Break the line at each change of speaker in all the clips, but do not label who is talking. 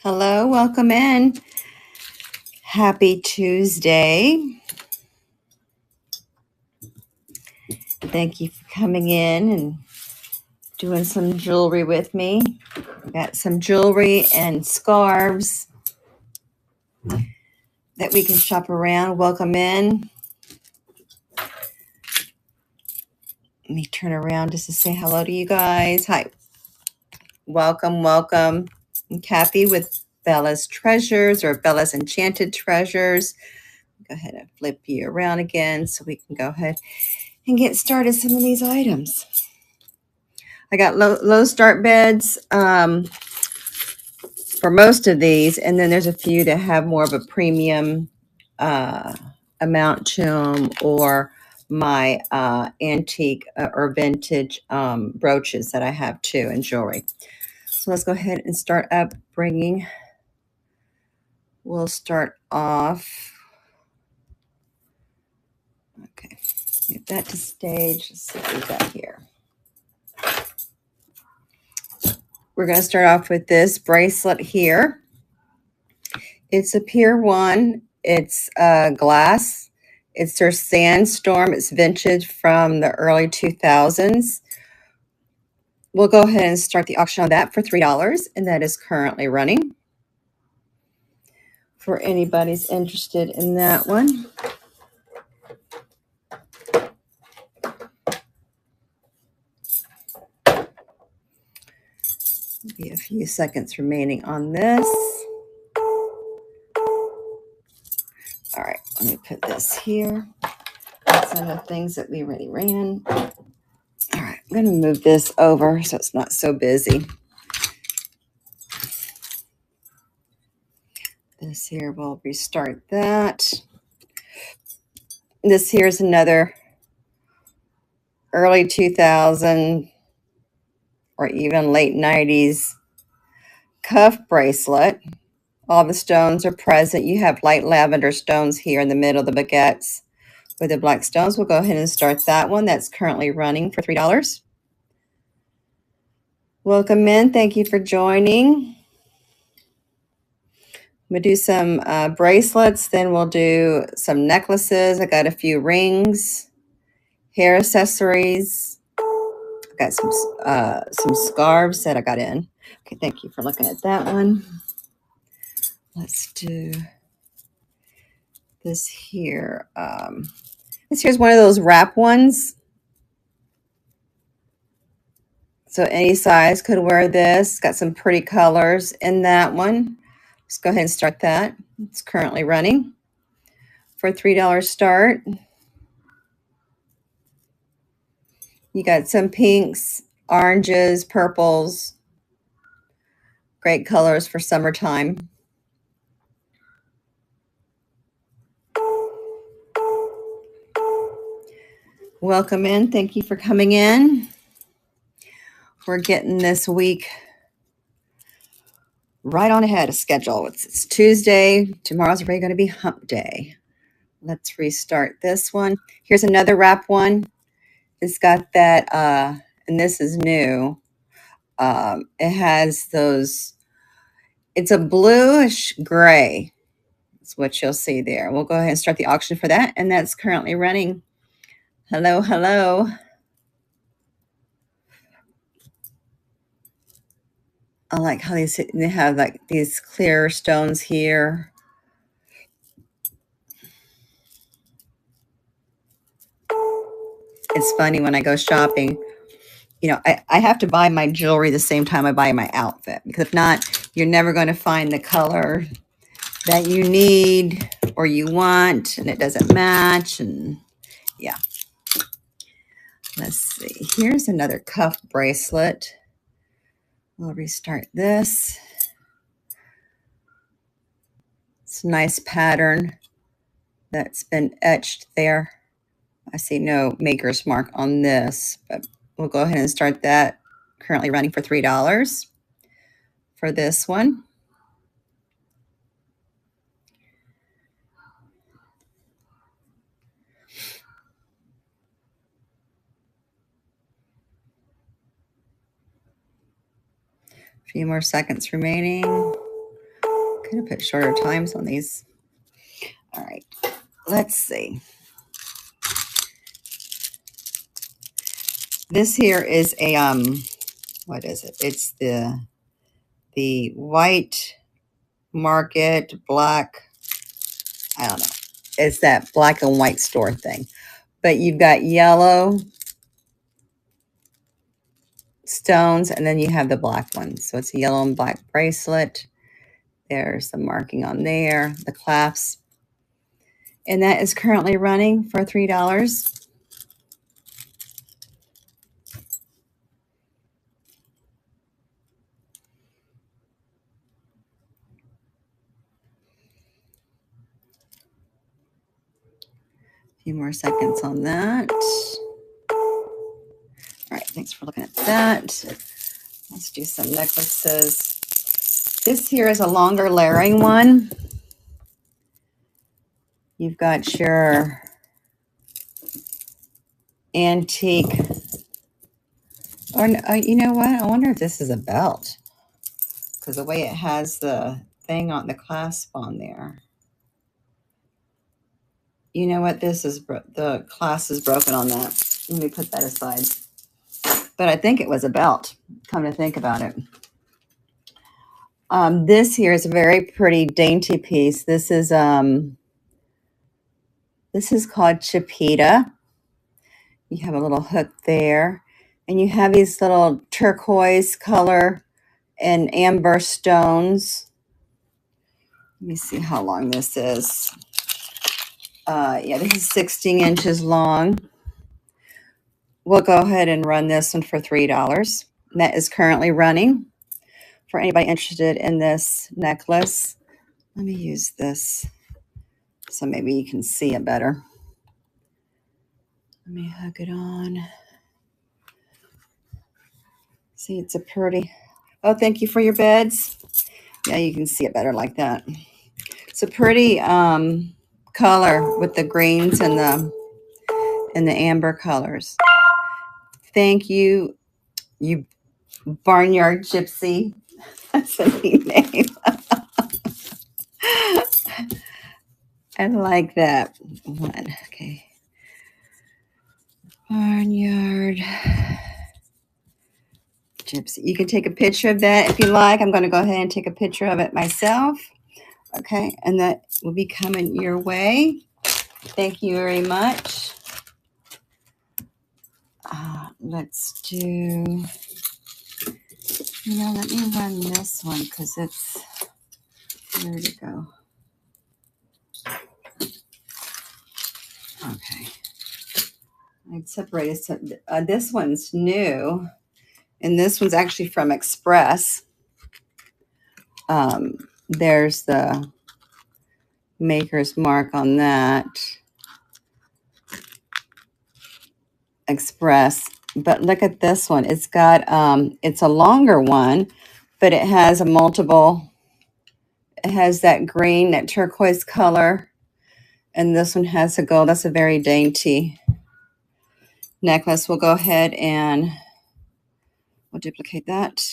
Hello, welcome in. Happy Tuesday. Thank you for coming in and doing some jewelry with me. Got some jewelry and scarves that we can shop around. Welcome in. Let me turn around just to say hello to you guys. Hi. Welcome. I'm Kathy with Bella's Treasures or Bella's Enchanted Treasures. Go ahead and flip you around again so we can go ahead and get started some of these items. I got low start beds for most of these, and then there's a few that have more of a premium amount to them, or my antique or vintage brooches that I have too, and jewelry. So let's go ahead and start up bringing. We'll start off. Okay, move that to stage. Let's see what we got here. We're going to start off with this bracelet here. It's a Pier 1. It's glass. It's their Sandstorm. It's vintage from the early 2000s. We'll go ahead and start the auction on that for $3, and that is currently running. For anybody's interested in that one. Be a few seconds remaining on this. All right, let me put this here. Some of the things that we already ran. All right, I'm going to move this over so it's not so busy. This here, we'll restart that. This here is another early 2000 or even late 90s cuff bracelet. All the stones are present. You have light lavender stones here in the middle of the baguettes with the black stones. We'll go ahead and start that one. That's currently running for $3. Welcome in. Thank you for joining. We'll do some bracelets. Then we'll do some necklaces. I got a few rings, hair accessories. I got some scarves that I got in. Okay, thank you for looking at that one. Let's do this here. This here's one of those wrap ones. So any size could wear this. Got some pretty colors in that one. Let's go ahead and start that. It's currently running for a $3 start. You got some pinks, oranges, purples. Great colors for summertime. Welcome in. Thank you for coming in. We're getting this week right on ahead of schedule. It's Tuesday. Tomorrow's already going to be hump day. Let's restart this one. Here's another wrap one. It's got that, and this is new. It has those, it's a bluish gray. That's what you'll see there. We'll go ahead and start the auction for that, and that's currently running. Hello. I like how they have like these clear stones here. It's funny when I go shopping, you know, I have to buy my jewelry the same time I buy my outfit, because if not, you're never going to find the color that you need or you want, and it doesn't match. And yeah. Let's see. Here's another cuff bracelet. We'll restart this. It's a nice pattern that's been etched there. I see no maker's mark on this, but we'll go ahead and start that. Currently running for $3 for this one. A few more seconds remaining. could have put shorter times on these. All right, let's see. This here is a what is it? It's the white market black. I don't know. It's that black and white store thing. But you've got yellow stones, and then you have the black ones. So it's a yellow and black bracelet. There's the marking on there, the clasp. And that is currently running for $3. A few more seconds on that. All right, thanks for looking at that. Let's do some necklaces. This here is a longer layering one. You've got your antique, or you know what? I wonder if this is a belt, because the way it has the thing on the clasp on there. You know what? This is the clasp is broken on that. Let me put that aside. But I think it was a belt, come to think about it. This here is a very pretty dainty piece. This is called Chipita. You have a little hook there, and you have these little turquoise color and amber stones. Let me see how long this is. Yeah, this is 16 inches long. We'll go ahead and run this one for $3. And that is currently running. For anybody interested in this necklace, let me use this so maybe you can see it better. Let me hook it on. See, it's a pretty, oh, thank you for your beds. Yeah, you can see it better like that. It's a pretty color with the greens and the amber colors. Thank you, you Barnyard Gypsy. That's a neat name. I like that one. Okay. Barnyard Gypsy. You can take a picture of that if you like. I'm going to go ahead and take a picture of it myself. Okay. And that will be coming your way. Thank you very much. Let's do, let me run this one because it's, where to go? Okay. I'd separate it. So, this one's new, and this one's actually from Express. There's the maker's mark on that. Express. But look at this one. It's got, it's a longer one, but it has a multiple, it has that green, that turquoise color. And this one has a gold. That's a very dainty necklace. We'll go ahead and we'll duplicate that.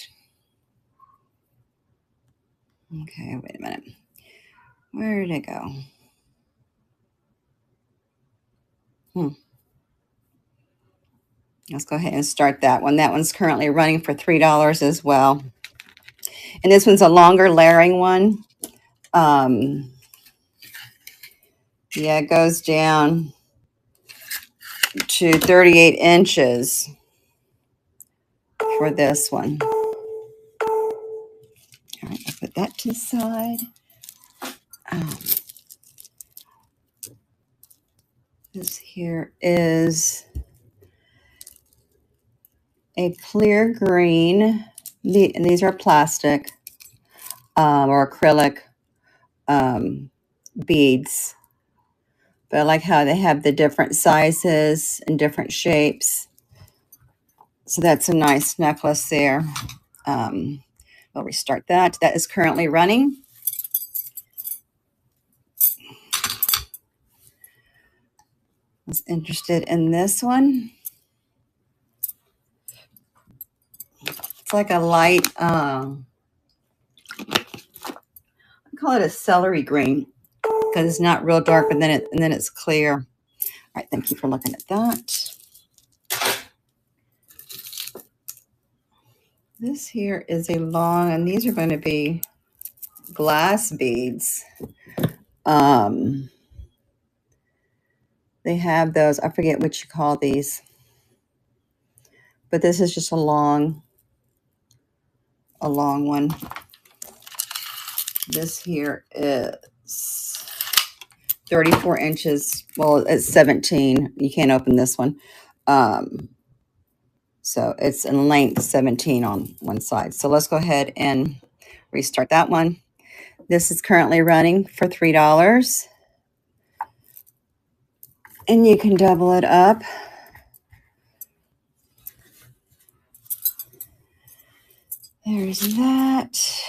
Okay, wait a minute. Where did it go? Let's go ahead and start that one. That one's currently running for $3 as well. And this one's a longer layering one. Yeah, it goes down to 38 inches for this one. All right, I'll put that to the side. This here is a clear green. And these are plastic or acrylic beads. But I like how they have the different sizes and different shapes. So that's a nice necklace there. We'll restart that. That is currently running. I was interested in this one. It's like a light, I call it a celery green because it's not real dark, but then it's clear. All right, thank you for looking at that. This here is a long, and these are going to be glass beads. They have those, I forget what you call these, but this is just a long one. This here is 34 inches. Well, it's 17. You can't open this one. So it's in length 17 on one side. So let's go ahead and restart that one. This is currently running for $3. And you can double it up. There's that.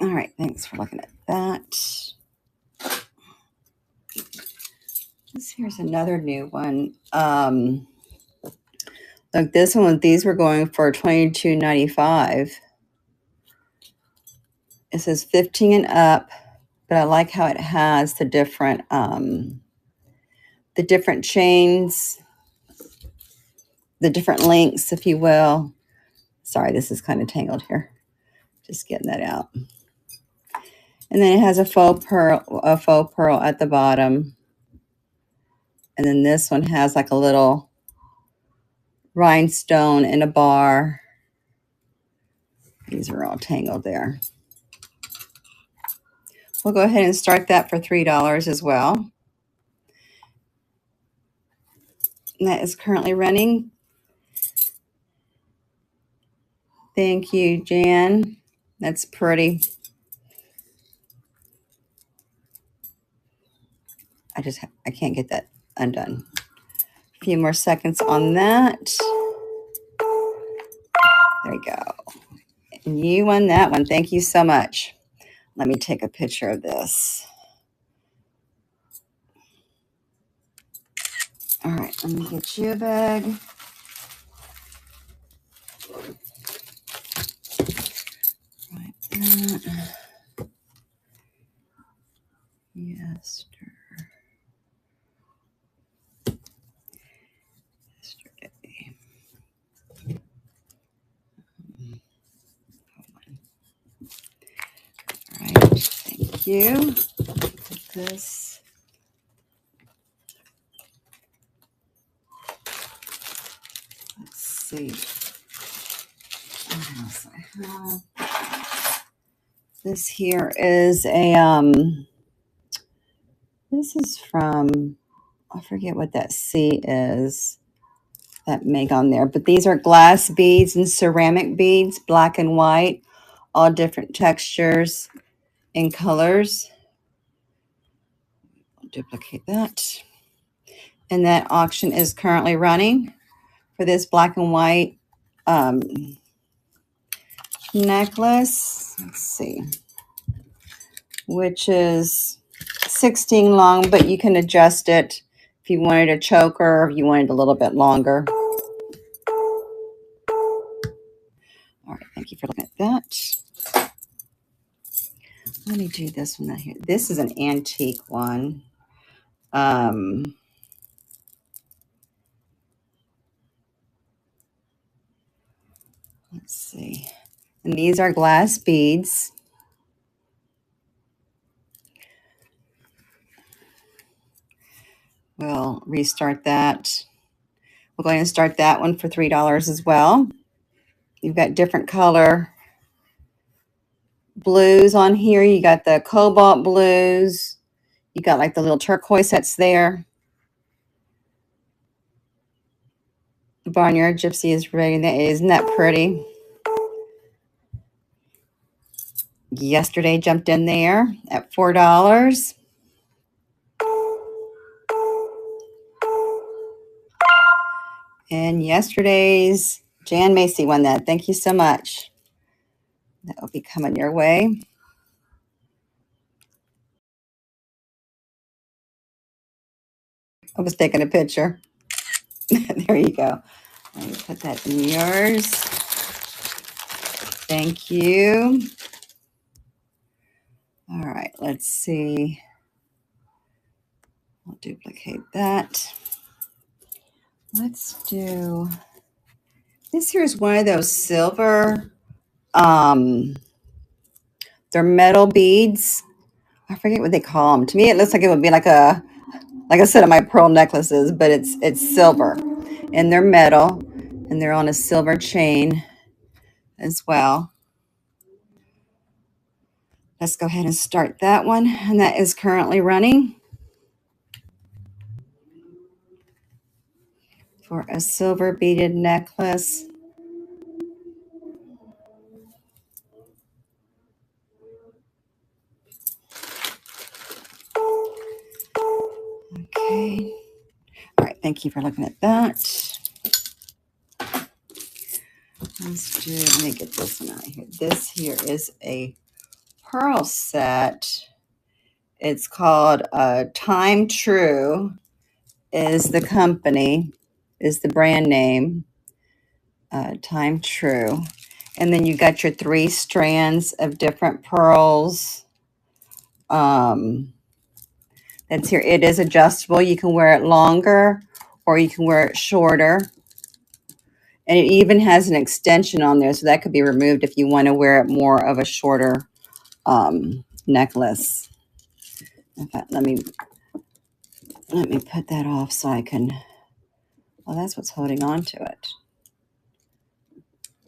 All right, thanks for looking at that. This here's another new one. Look, this one, these were going for $22.95. It says 15 and up, but I like how it has the different chains, the different lengths, if you will. Sorry, this is kind of tangled here. Just getting that out. And then it has a faux pearl at the bottom. And then this one has like a little rhinestone in a bar. These are all tangled there. We'll go ahead and start that for $3 as well. And that is currently running. Thank you, Jan. That's pretty. I can't get that undone. A few more seconds on that. There you go. And you won that one. Thank you so much. Let me take a picture of this. All right, let me get you a bag. Right there. Yesterday. All right, thank you. Put this. Let's see. What else I have? This here is a this is from, I forget what that C is that make on there, but these are glass beads and ceramic beads, black and white, all different textures and colors. I'll duplicate that. And that auction is currently running for this black and white necklace. Let's see, which is 16 long, but you can adjust it if you wanted a choker or if you wanted a little bit longer. All right, thank you for looking at that. Let me do this one here. This is an antique one. Let's see. And these are glass beads. We'll restart that. We'll go ahead and start that one for $3 as well. You've got different color blues on here. You got the cobalt blues. You got like the little turquoise that's there. The Barnyard Gypsy is ready. Isn't that pretty? Yesterday jumped in there at $4. And yesterday's Jan Macy won that. Thank you so much. That will be coming your way. I was taking a picture. There you go. Let me put that in yours. Thank you. All right, let's see. I'll duplicate that. Let's do, this here is one of those silver, they're metal beads. I forget what they call them. To me, it looks like it would be like a set of my pearl necklaces, but it's silver, and they're metal, and they're on a silver chain as well. Let's go ahead and start that one, and that is currently running for a silver beaded necklace. Okay. All right, thank you for looking at that. Let me get this one out of here. This here is a pearl set. It's called Time True is the company, is the brand name. Time True. And then you got your 3 strands of different pearls. That's here. It is adjustable. You can wear it longer or you can wear it shorter. And it even has an extension on there, so that could be removed if you want to wear it more of a shorter necklace. In fact, let me put that off so I can, well, that's what's holding on to it.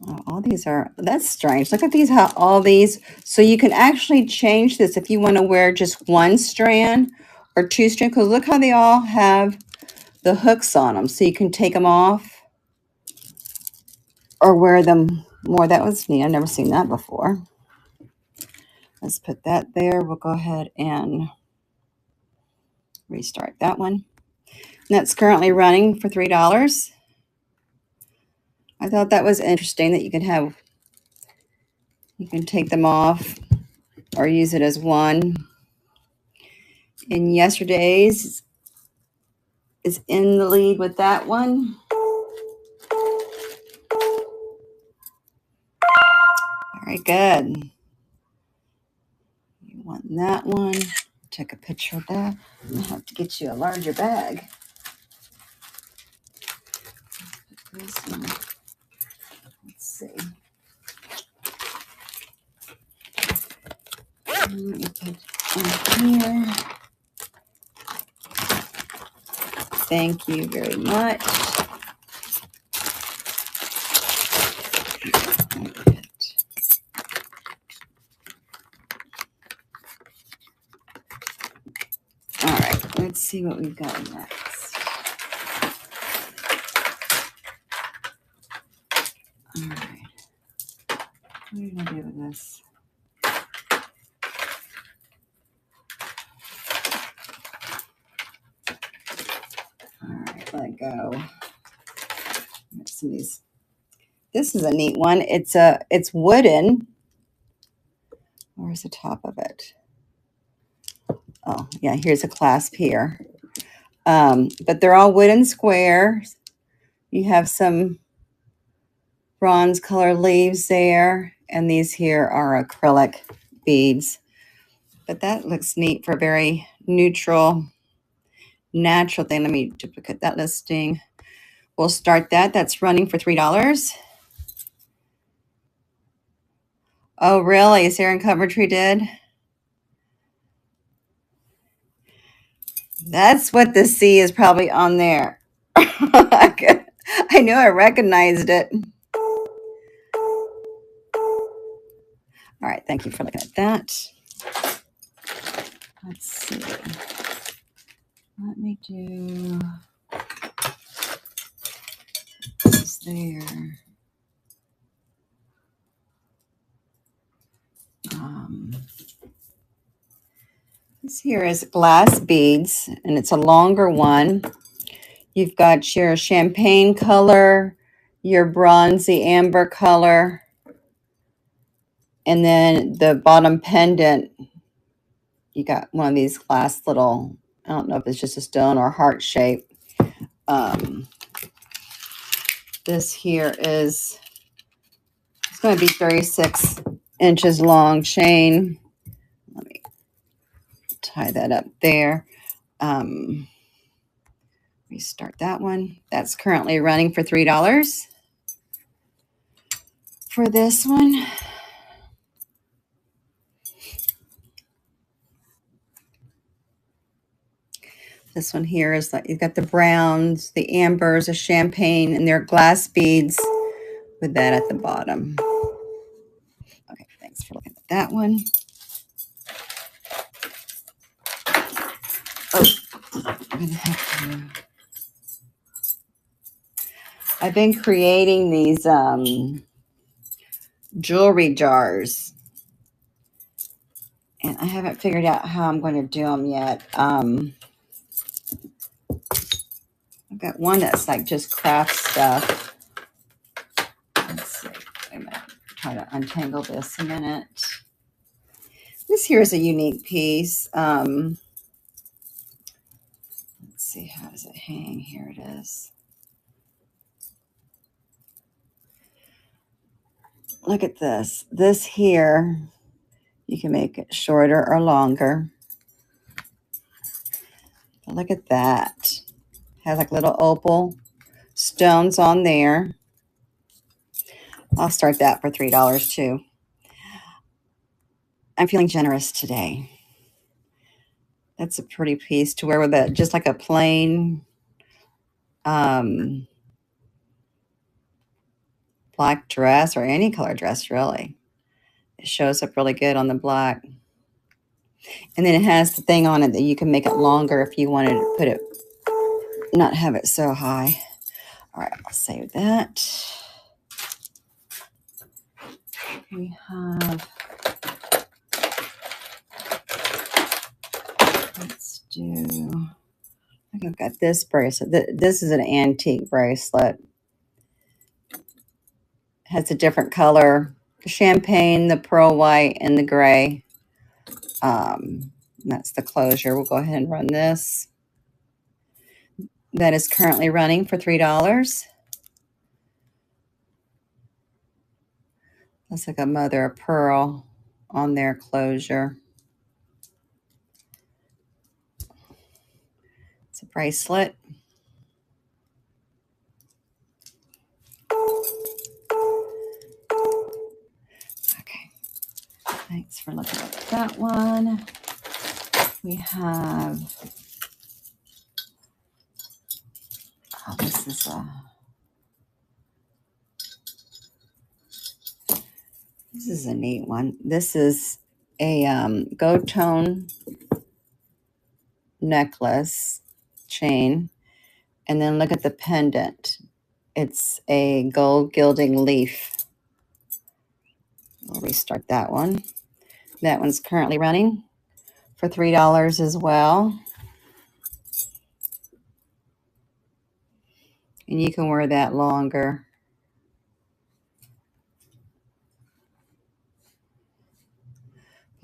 Oh, all these are, that's strange. Look at these, how all these, so you can actually change this if you want to wear just 1 strand or 2 strand, because look how they all have the hooks on them. So you can take them off or wear them more. That was neat. I've never seen that before. Let's put that there. We'll go ahead and restart that one. And that's currently running for $3. I thought that was interesting that you can take them off or use it as one. And yesterday's is in the lead with that one. Very good. You want that one. Take a picture of that. I'm going to have to get you a larger bag. This one. Let's see. Let me put in here. Thank you very much. All right, let's see what we've got next. All right. What are you going to do with this? All right, let go. Got some of these. This is a neat one. It's wooden. Where's the top of it? Oh, yeah, here's a clasp here. But they're all wooden squares. You have some bronze color leaves there, and these here are acrylic beads. But that looks neat for a very neutral, natural thing. Let me duplicate that listing. We'll start that. That's running for $3. Oh, really? Sarah and Coventry did? That's what the C is probably on there. I knew I recognized it. All right, thank you for looking at that. Let's see. Let me do this there. This here is glass beads, and it's a longer one. You've got your champagne color, your bronzy amber color, and then the bottom pendant, you got one of these glass little, I don't know if it's just a stone or heart shape. This here is, it's going to be 36 inches long chain. Let me tie that up there. Restart that one. That's currently running for $3 for this one. This one here is like, you've got the browns, the ambers, the champagne, and they're glass beads with that at the bottom. Okay, thanks for looking at that one. Oh, I'm gonna have to. I've been creating these jewelry jars, and I haven't figured out how I'm going to do them yet. I've got one that's like just craft stuff. Let's see. Wait a minute. Try to untangle this a minute. This here is a unique piece. Let's see, how does it hang? Here it is. Look at this. This here, you can make it shorter or longer. But look at that. Has like little opal stones on there. I'll start that for $3 too. I'm feeling generous today. That's a pretty piece to wear with it, just like a plain black dress or any color dress, really. It shows up really good on the black. And then it has the thing on it that you can make it longer if you wanted to put it, not have it so high. All right, I'll save that. We have, let's do, I think I've got this bracelet. This is an antique bracelet. Has a different color, the champagne, the pearl white, and the gray. That's the closure. We'll go ahead and run this. That is currently running for $3. Looks like a mother of pearl on their closure. It's a bracelet. Okay. Thanks for looking at that one. We have, oh, this is a neat one. This is a gold tone necklace chain. And then look at the pendant. It's a gold gilding leaf. We'll restart that one. That one's currently running for $3 as well. And you can wear that longer.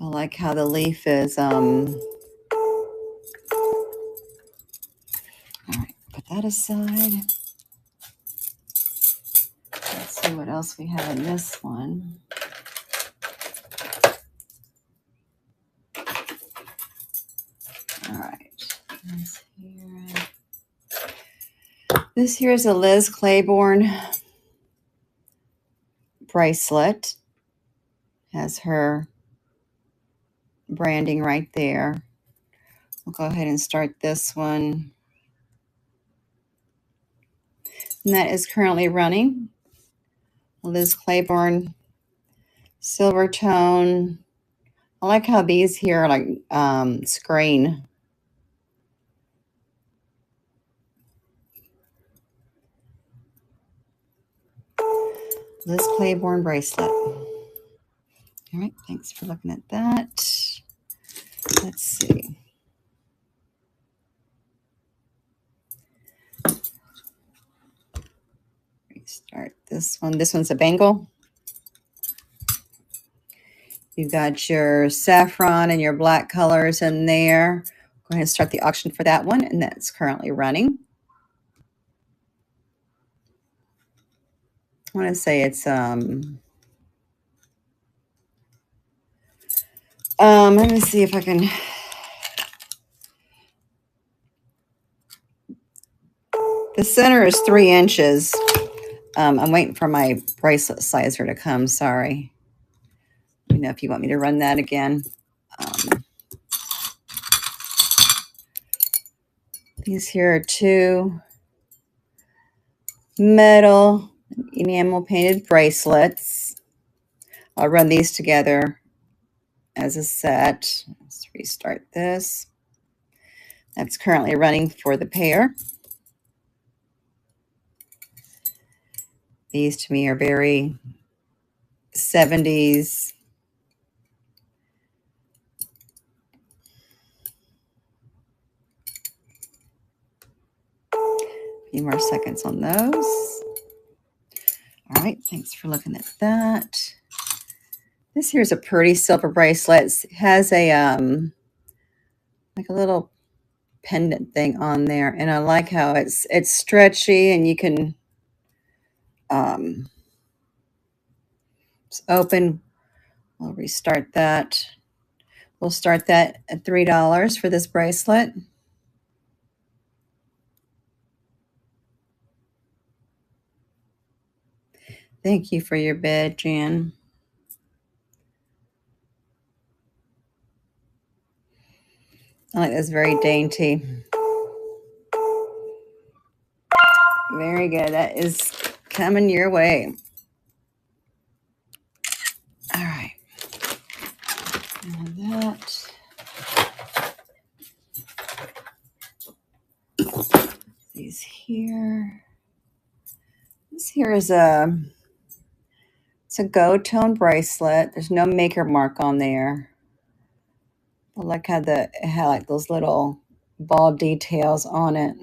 I like how the leaf is, all right, put that aside. Let's see what else we have in this one. All right, this here is a Liz Claiborne bracelet. Has her branding right there. We'll go ahead and start this one. And that is currently running. Liz Claiborne silver tone. I like how these here are like screen. Liz Claiborne bracelet. All right, thanks for looking at that. Let's see. Restart this one. This one's a bangle. You've got your saffron and your black colors in there. Go ahead and start the auction for that one, and that's currently running. I want to say it's let me see if I can. The center is 3 inches. I'm waiting for my bracelet sizer to come. Sorry. Let me know if you want me to run that again. These here are 2 metal enamel painted bracelets. I'll run these together as a set. Let's restart this. That's currently running for the pair. These to me are very 70s. A few more seconds on those. All right, thanks for looking at that. This here's a pretty silver bracelet. It has a like a little pendant thing on there, and I like how it's stretchy, and you can it's open. We'll restart that. We'll start that at $3 for this bracelet. Thank you for your bid, Jan. I like this, very dainty. Very good. That is coming your way. All right. And that. These here. This here is it's a gold tone bracelet. There's no maker mark on there. I like how it had like those little ball details on it.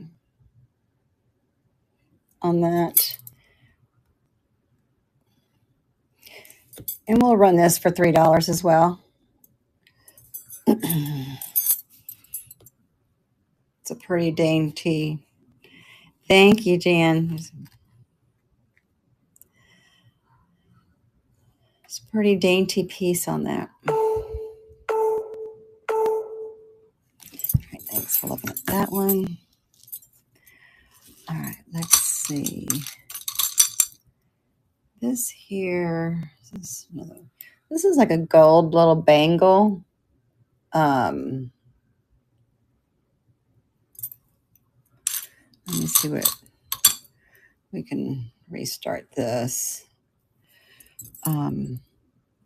On that. And we'll run this for $3 as well. It's a pretty dainty. Thank you, Jan. It's a pretty dainty piece on that. All right, thanks for looking at that one. All right, let's see. This here, this is like a gold little bangle. Let me see what we can restart this. I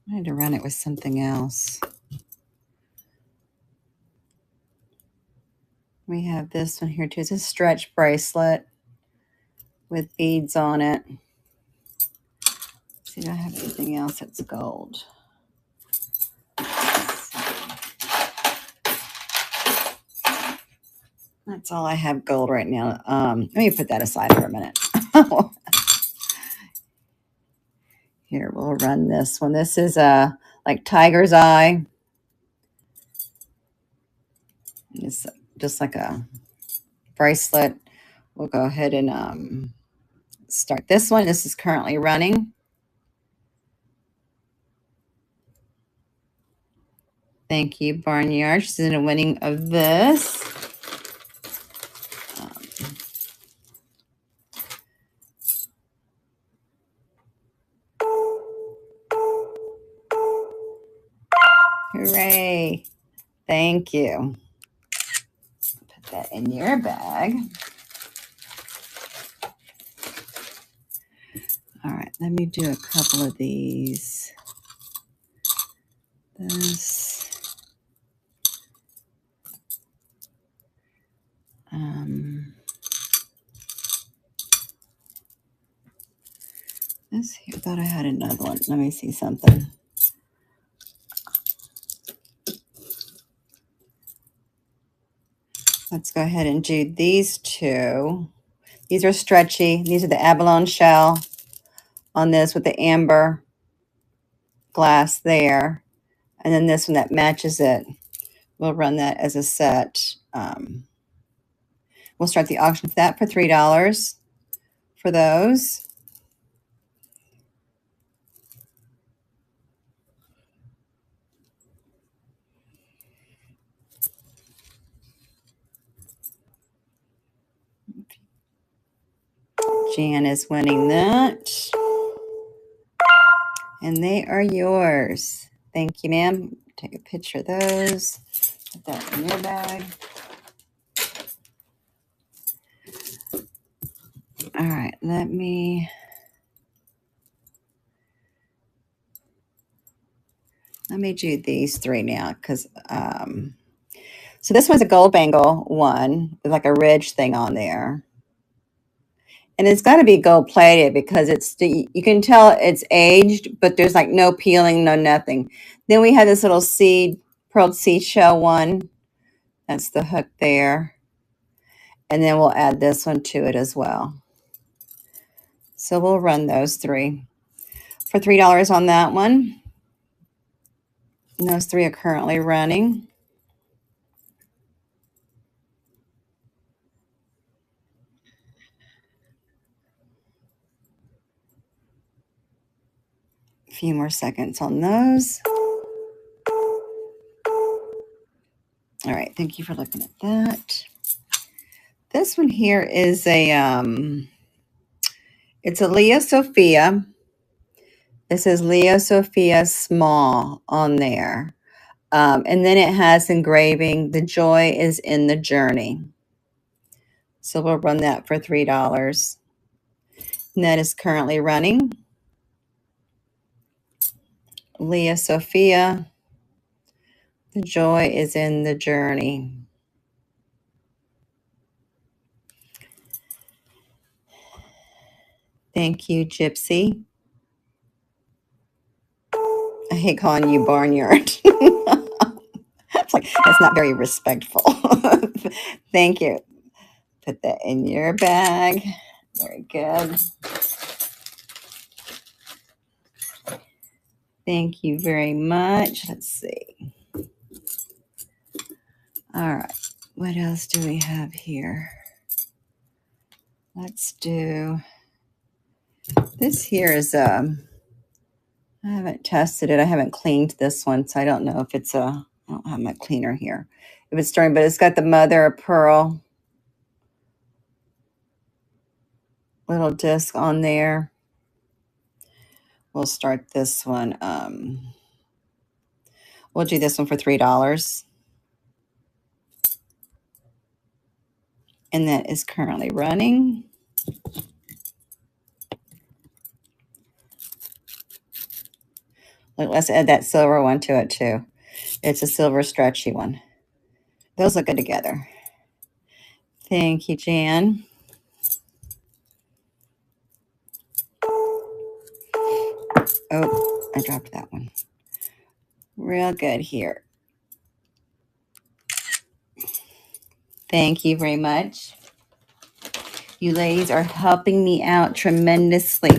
need to run it with something else. We have this one here too. It's a stretch bracelet with beads on it. Let's see if I have anything else that's gold. That's all I have gold right now. Let me put that aside for a minute. Here, we'll run this one. This is like tiger's eye. It's just like a bracelet. We'll go ahead and start this one. This is currently running. Thank you, Barnyard. She's in a winning of this. Hooray. Thank you. Put that in your bag. All right, let me do a couple of these. This here, I thought I had another one. Let me see something. Let's go ahead and do these 2. These are stretchy. These are the abalone shell on this with the amber glass there. And then this one that matches it. We'll run that as a set. We'll start the auction for that for $3 for those. Jan is winning that. And they are yours. Thank you, ma'am. Take a picture of those. Put that in your bag. All right, let me do these three now because so this one's a gold bangle one with like a ridge thing on there. And it's got to be gold plated because you can tell it's aged, but there's like no peeling, no nothing. Then we have this little pearled seashell one. That's the hook there. And then we'll add this one to it as well. So we'll run those three for $3 on that one. And those three are currently running. A few more seconds on those. All right, thank you for looking at that. This one here is it's a Leo Sophia. It says Leo Sophia small on there. And then it has engraving, the joy is in the journey. So we'll run that for $3. And that is currently running. Leo Sophia, the joy is in the journey. Thank you, Gypsy. I hate calling you Barnyard. It's like, that's not very respectful. Thank you. Put that in your bag. Very good. Thank you very much. Let's see. All right. What else do we have here? Let's do this here is I haven't tested it. I haven't cleaned this one, so I don't know if it's I don't have my cleaner here. If it's stirring, but it's got the mother of pearl little disc on there. We'll start this one. We'll do this one for $3. And that is currently running. Look, let's add that silver one to it too. It's a silver stretchy one. Those look good together. Thank you, Jan. Oh, I dropped that one. Real good here. Thank you very much. You ladies are helping me out tremendously.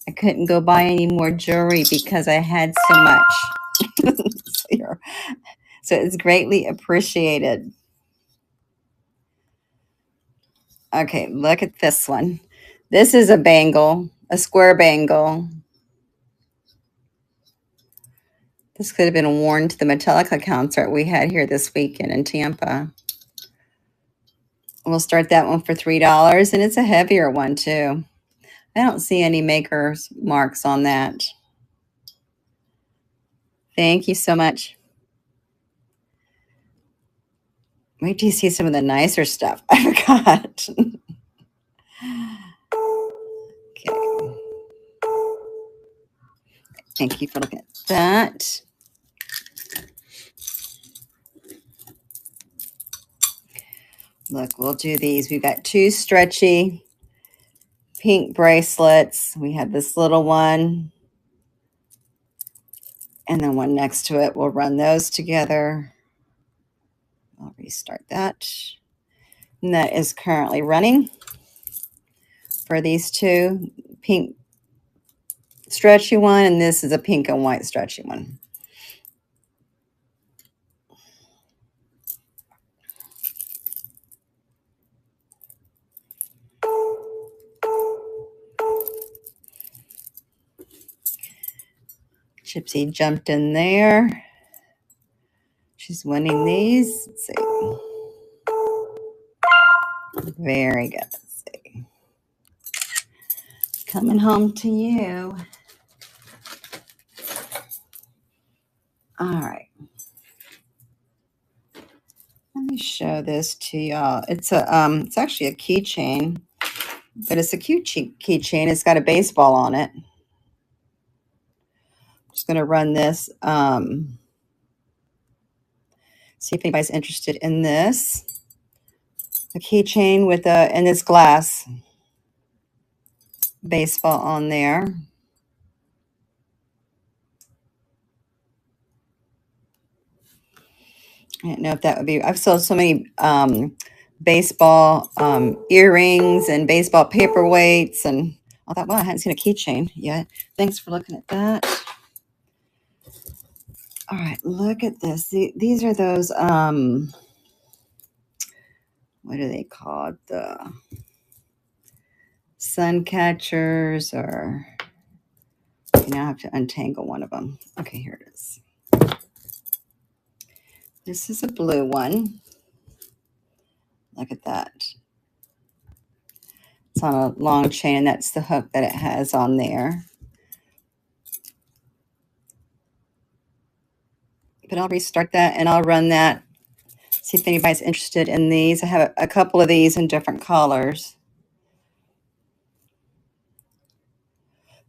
I couldn't go buy any more jewelry because I had so much. So it's greatly appreciated. Okay, look at this one. This is a bangle, a square bangle. This could have been worn to the Metallica concert we had here this weekend in Tampa. We'll start that one for $3, and it's a heavier one too. I don't see any maker's marks on that. Thank you so much. Wait till you see some of the nicer stuff. I forgot. Okay. Thank you for looking at that. Look, we'll do these. We've got two stretchy pink bracelets. We have this little one and then one next to it. We'll run those together. I'll restart that. And that is currently running for these two. Pink stretchy one, and this is a pink and white stretchy one. Gypsy jumped in there. She's winning these. Let's see. Very good. Let's see. coming home to you. All right. Let me show this to y'all. It's it's actually a keychain, but it's a cute keychain. It's got a baseball on it. I'm just gonna run this. See if anybody's interested in this. A keychain with and it's glass baseball on there. I didn't know if that would be. I've sold so many baseball earrings and baseball paperweights, and I thought, well, I hadn't seen a keychain yet. Thanks for looking at that. All right, look at this. These are those. What are they called? The sun catchers, or you now have to untangle one of them. Okay, here it is. This is a blue one. Look at that. It's on a long chain, and that's the hook that it has on there. But I'll restart that, and I'll run that. See if anybody's interested in these. I have a couple of these in different colors.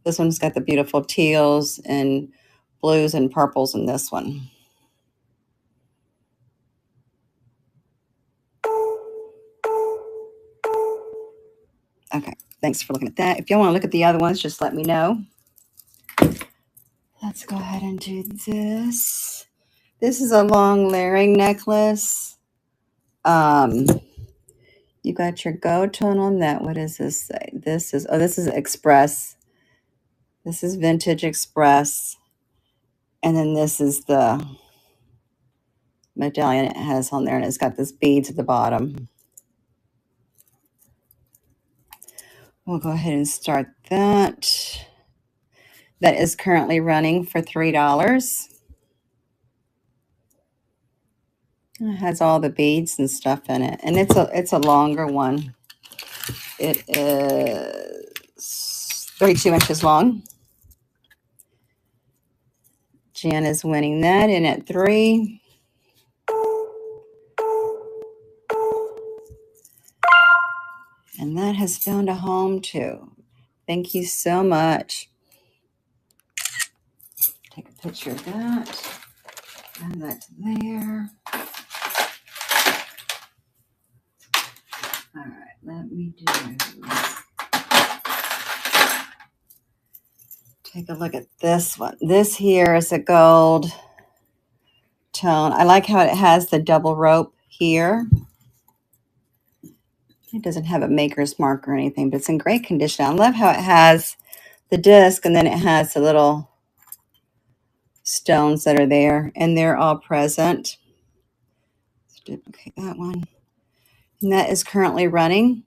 This one's got the beautiful teals and blues and purples in this one. Okay, thanks for looking at that. If y'all want to look at the other ones, just let me know. Let's go ahead and do this. This is a long layering necklace. You got your gold tone on that. What does this say? This is Express. This is Vintage Express. And then this is the medallion it has on there, and it's got this beads at the bottom. We'll go ahead and start that. That is currently running for $3. It has all the beads and stuff in it, and it's a longer one. It is 32 inches long. Jan is winning that in at 3. And that has found a home too. Thank you so much. Take a picture of that. Add that to there. All right, let me take a look at this one. This here is a gold tone. I like how it has the double rope here. It doesn't have a maker's mark or anything, but it's in great condition. I love how it has the disc, and then it has the little stones that are there, and they're all present. Let's duplicate that one. And that is currently running.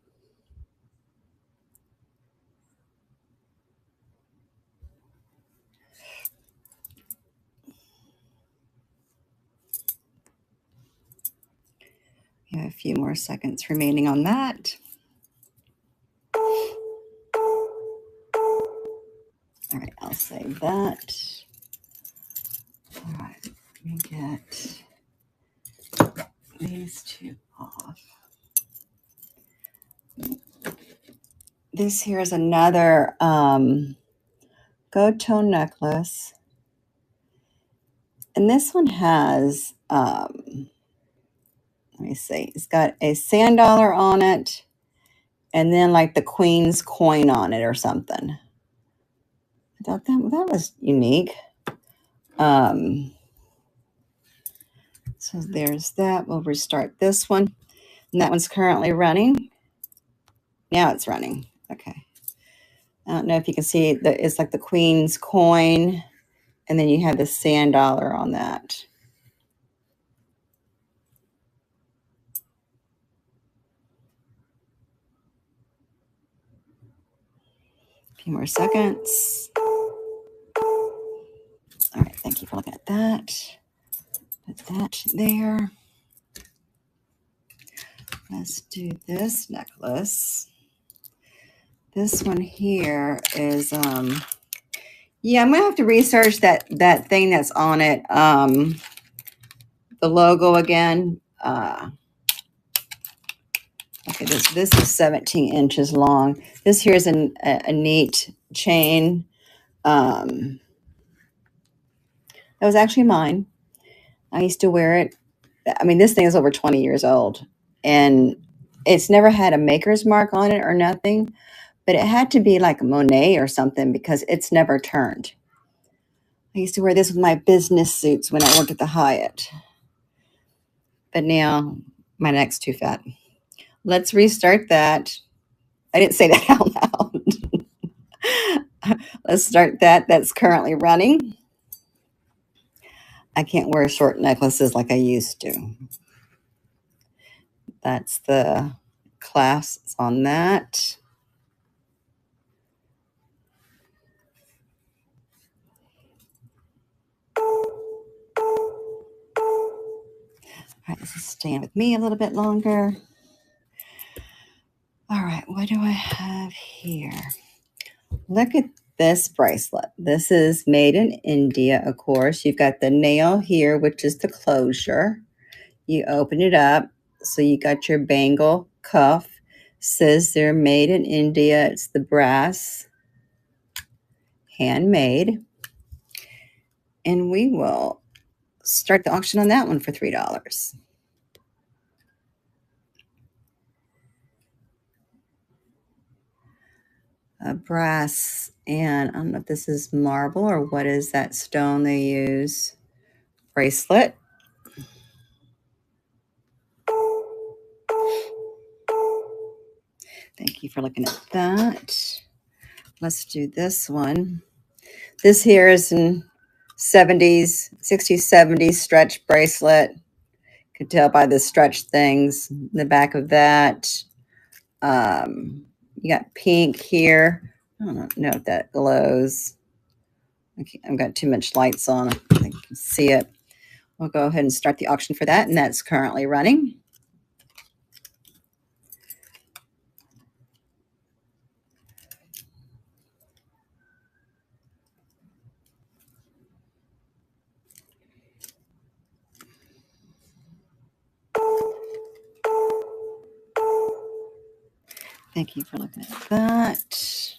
We have a few more seconds remaining on that. All right, I'll save that. All right, let me get these two off. This here is another gold tone necklace. And this one has, let me see, it's got a sand dollar on it, and then like the Queen's coin on it or something. I thought that was unique. So there's that. We'll restart this one. And that one's currently running. Now it's running. Okay. I don't know if you can see that it's like the Queen's coin, and then you have the sand dollar on that. A few more seconds. All right, thank you for looking at that. Put that there. Let's do this necklace. This one here is, yeah, I'm gonna have to research that thing that's on it. The logo again. Okay, this is 17 inches long. This here is a neat chain. That was actually mine. I used to wear it. I mean, this thing is over 20 years old, and it's never had a maker's mark on it or nothing, but it had to be like Monet or something because it's never turned. I used to wear this with my business suits when I worked at the Hyatt, but now my neck's too fat. Let's restart that. I didn't say that out loud. Let's start that. That's currently running. I can't wear short necklaces like I used to. That's the clasps on that. All right, this is staying with me a little bit longer. All right, what do I have here? Look at this bracelet. This is made in India, of course. You've got the nail here, which is the closure. You open it up. So you got your bangle cuff. Says they're made in India. It's the brass, handmade. And we will start the auction on that one for $3. A brass, and I don't know if this is marble or what is that stone they use. Bracelet. Thank you for looking at that. Let's do this one. This here is in 70s, 60s, 70s stretch bracelet. Could tell by the stretch things in the back of that. You got pink here. I don't know if that glows. I've got too much lights on. I think you can see it. We'll go ahead and start the auction for that, and that's currently running. Thank you for looking at that.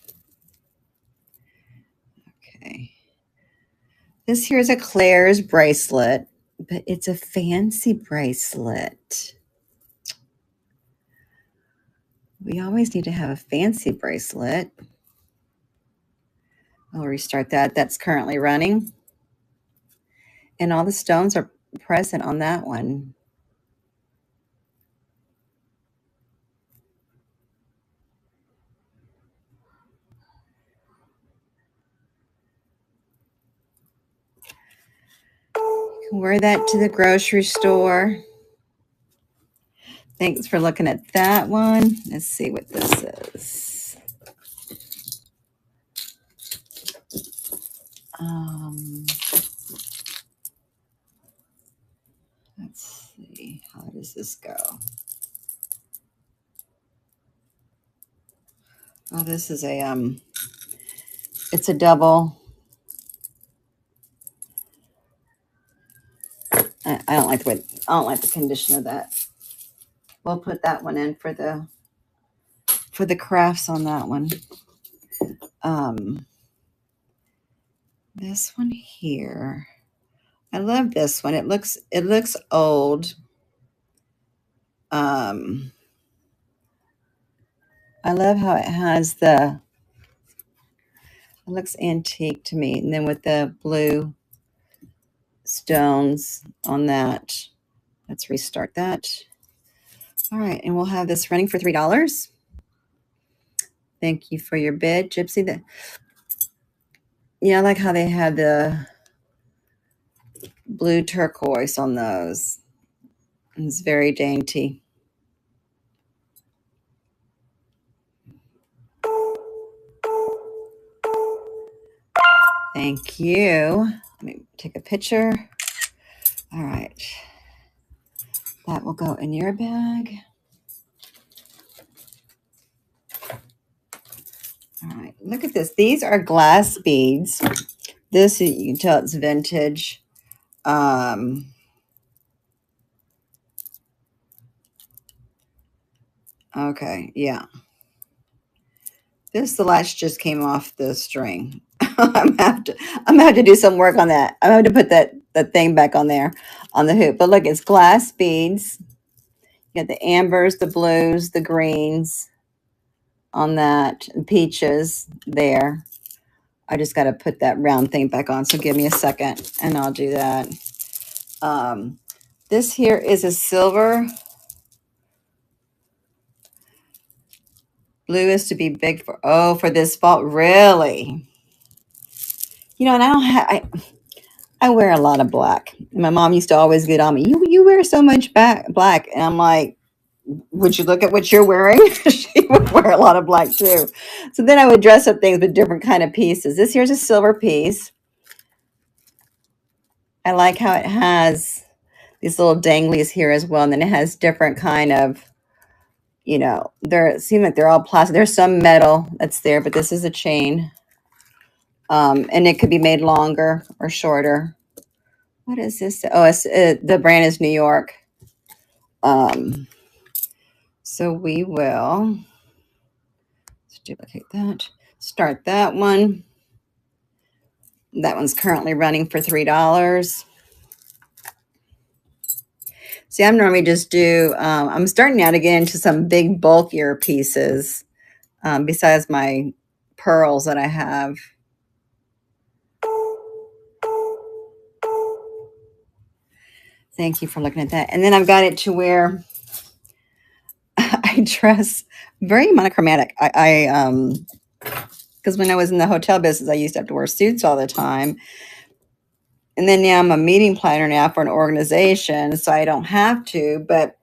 Okay. This here is a Claire's bracelet, but it's a fancy bracelet. We always need to have a fancy bracelet. I'll restart that. That's currently running. And all the stones are present on that one. You can wear that to the grocery store. Thanks for looking at that one. Let's see what this is. Let's see. How does this go? Oh, this is a it's a double. I don't like the condition of that. We'll put that one in for the crafts on that one. This one here. I love this one. It looks old. I love how it has it looks antique to me. And then with the blue stones on that. Let's restart that. All right, and we'll have this running for $3. Thank you for your bid, Gypsy. Yeah, I like how they had the blue turquoise on those. It's very dainty. Thank you. Let me take a picture. All right. That will go in your bag. All right, look at this. These are glass beads. This, you can tell it's vintage. Okay, yeah. The latch just came off the string. I'm gonna have to do some work on that. I'm gonna have to put that thing back on there on the hoop. But look, it's glass beads. You got the ambers, the blues, the greens on that, and peaches there. I just got to put that round thing back on. So give me a second and I'll do that. This here is a silver. Blue is to be big for this fall. Really? You know, and I wear a lot of black. My mom used to always get on me. You wear so much black. And I'm like, would you look at what you're wearing? She would wear a lot of black too. So then I would dress up things with different kind of pieces. This here's a silver piece. I like how it has these little danglies here as well. And then it has different kind of, they seem like they're all plastic. There's some metal that's there, but this is a chain. And it could be made longer or shorter. What is this? Oh, the brand is New York. So we will duplicate that. Start that one. That one's currently running for $3. See, I'm normally just I'm starting now to get into some big bulkier pieces besides my pearls that I have. Thank you for looking at that. And then I've got it to where I dress very monochromatic. Because when I was in the hotel business, I used to have to wear suits all the time. And then now I'm a meeting planner now for an organization, so I don't have to. But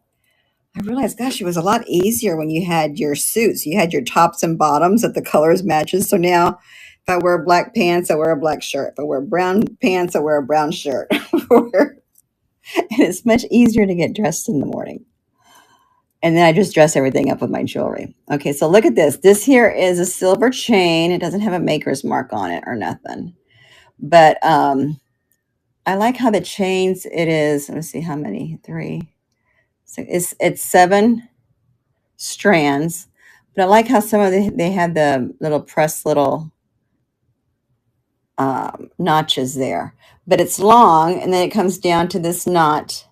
I realized, gosh, it was a lot easier when you had your suits. You had your tops and bottoms that the colors matches. So now if I wear black pants, I wear a black shirt. If I wear brown pants, I wear a brown shirt. And it's much easier to get dressed in the morning. And then I just dress everything up with my jewelry. Okay, so look at this. This here is a silver chain. It doesn't have a maker's mark on it or nothing. But I like how the chains, it is, let me see how many, 3. So it's 7 strands. But I like how some of they have the little pressed little notches there. But it's long, and then it comes down to this knot.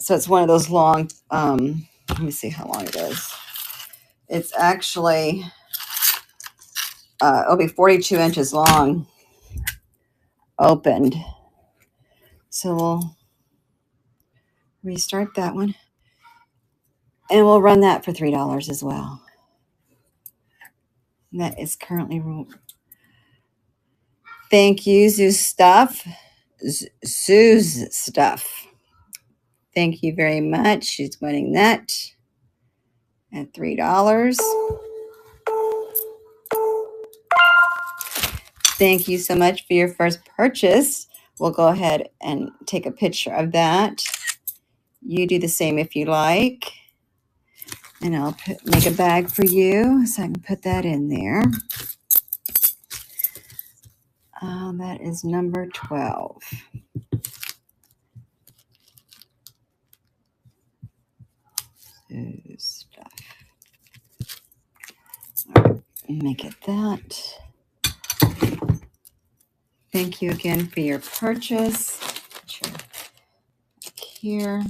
So it's one of those long, let me see how long it is. It's actually, it'll be 42 inches long, opened. So we'll restart that one. And we'll run that for $3 as well. And that is currently ruled. Thank you, Sue's Stuff. Sue's Stuff. Thank you very much. She's winning that at $3. Thank you so much for your first purchase. We'll go ahead and take a picture of that. You do the same if you like. And I'll make a bag for you so I can put that in there. That is number 12. Stuff. All right, make it that. Thank you again for your purchase. Here.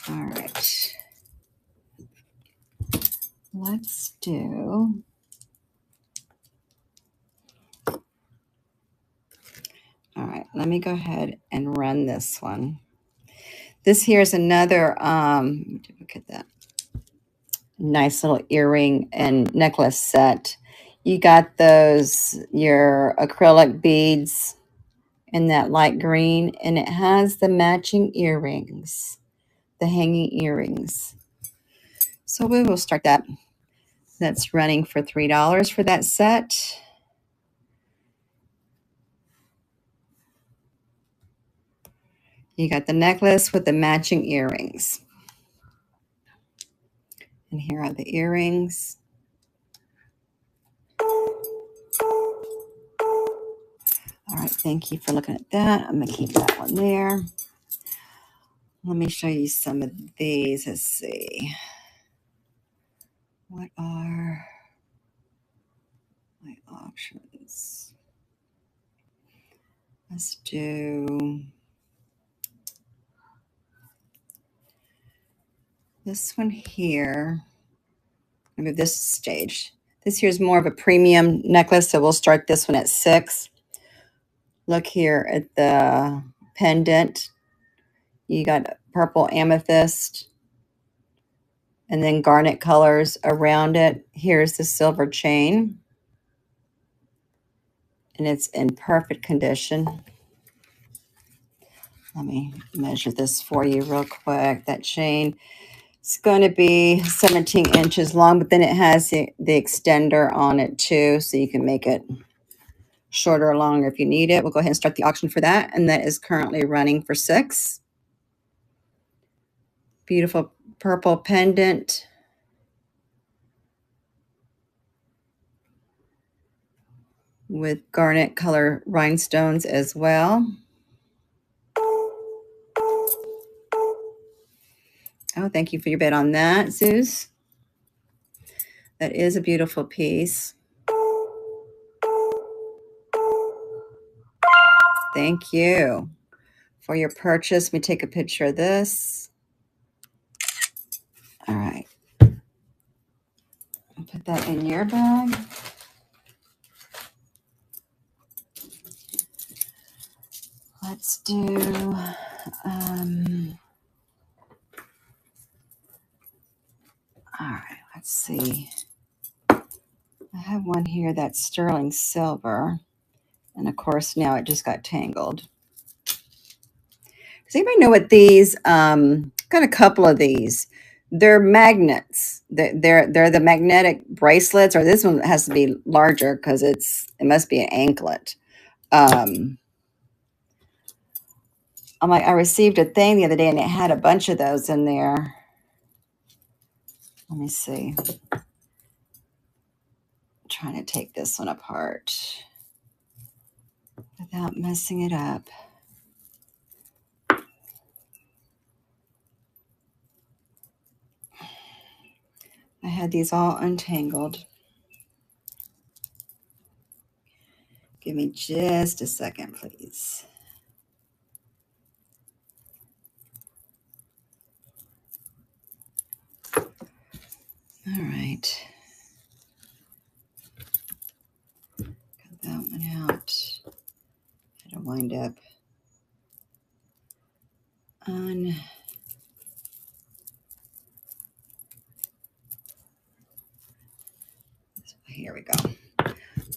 All right. Let's do. All right, let me go ahead and run this one. This here is another, look at that. Nice little earring and necklace set. You got those, your acrylic beads in that light green, and it has the matching earrings, the hanging earrings. So we will start that. That's running for $3 for that set. You got the necklace with the matching earrings. And here are the earrings. All right, thank you for looking at that. I'm going to keep that one there. Let me show you some of these. Let's see. What are my options? Let's do this one here. Maybe this stage. This here is more of a premium necklace, so we'll start this one at 6. Look here at the pendant. You got purple amethyst and then garnet colors around it. Here's the silver chain, and it's in perfect condition. Let me measure this for you real quick. That chain, it's going to be 17 inches long, but then it has the extender on it too, so you can make it shorter or longer if you need it. We'll go ahead and start the auction for that, and that is currently running for 6. Beautiful purple pendant. With garnet color rhinestones as well. Oh, thank you for your bid on that, Zeus. That is a beautiful piece. Thank you for your purchase. Let me take a picture of this. All right. I'll put that in your bag. Let's do, all right, let's see. I have one here that's sterling silver. And of course, now it just got tangled. Does anybody know what these, got a couple of these. They're magnets. They're the magnetic bracelets, or this one has to be larger because it must be an anklet. I'm like, I received a thing the other day and it had a bunch of those in there. Let me see. I'm trying to take this one apart without messing it up. I had these all untangled. Give me just a second, please. All right. Got that one out. Had to wind up on. Here we go.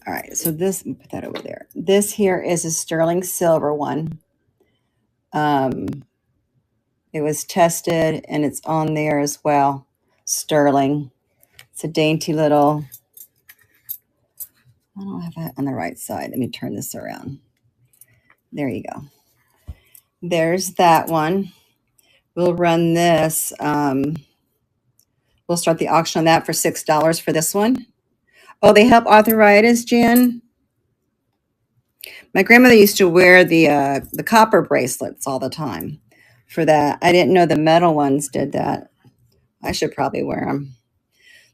All right, so this, put that over there. This here is a sterling silver one. It was tested and it's on there as well. Sterling. It's a dainty little, I don't have that on the right side. Let me turn this around. There you go. There's that one. We'll run this. We'll start the auction on that for $6 for this one. Oh, they help arthritis, Jen. My grandmother used to wear the copper bracelets all the time for that. I didn't know the metal ones did that. I should probably wear them.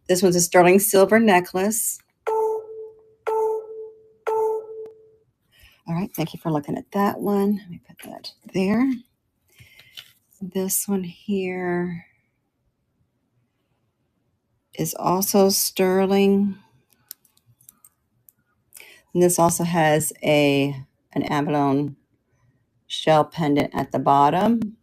This one's a sterling silver necklace. All right, thank you for looking at that one. Let me put that there. This one here is also sterling. And this also has an abalone shell pendant at the bottom.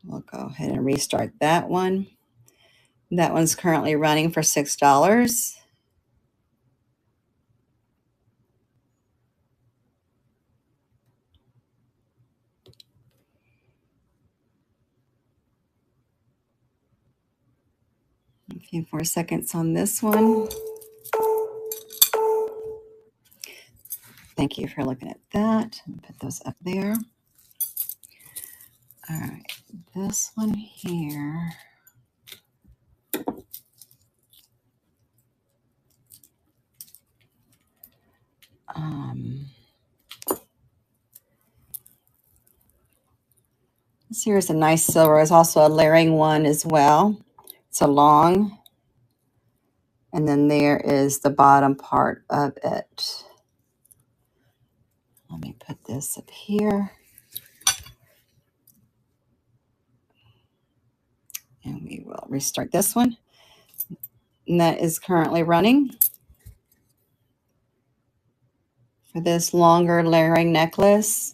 We'll go ahead and restart that one. That one's currently running for $6. A few more seconds on this one. Thank you for looking at that. Put those up there. All right, this one here. This here is a nice silver. It's also a layering one as well. It's a long. And then there is the bottom part of it. Let me put this up here. And we will restart this one. And that is currently running for this longer layering necklace.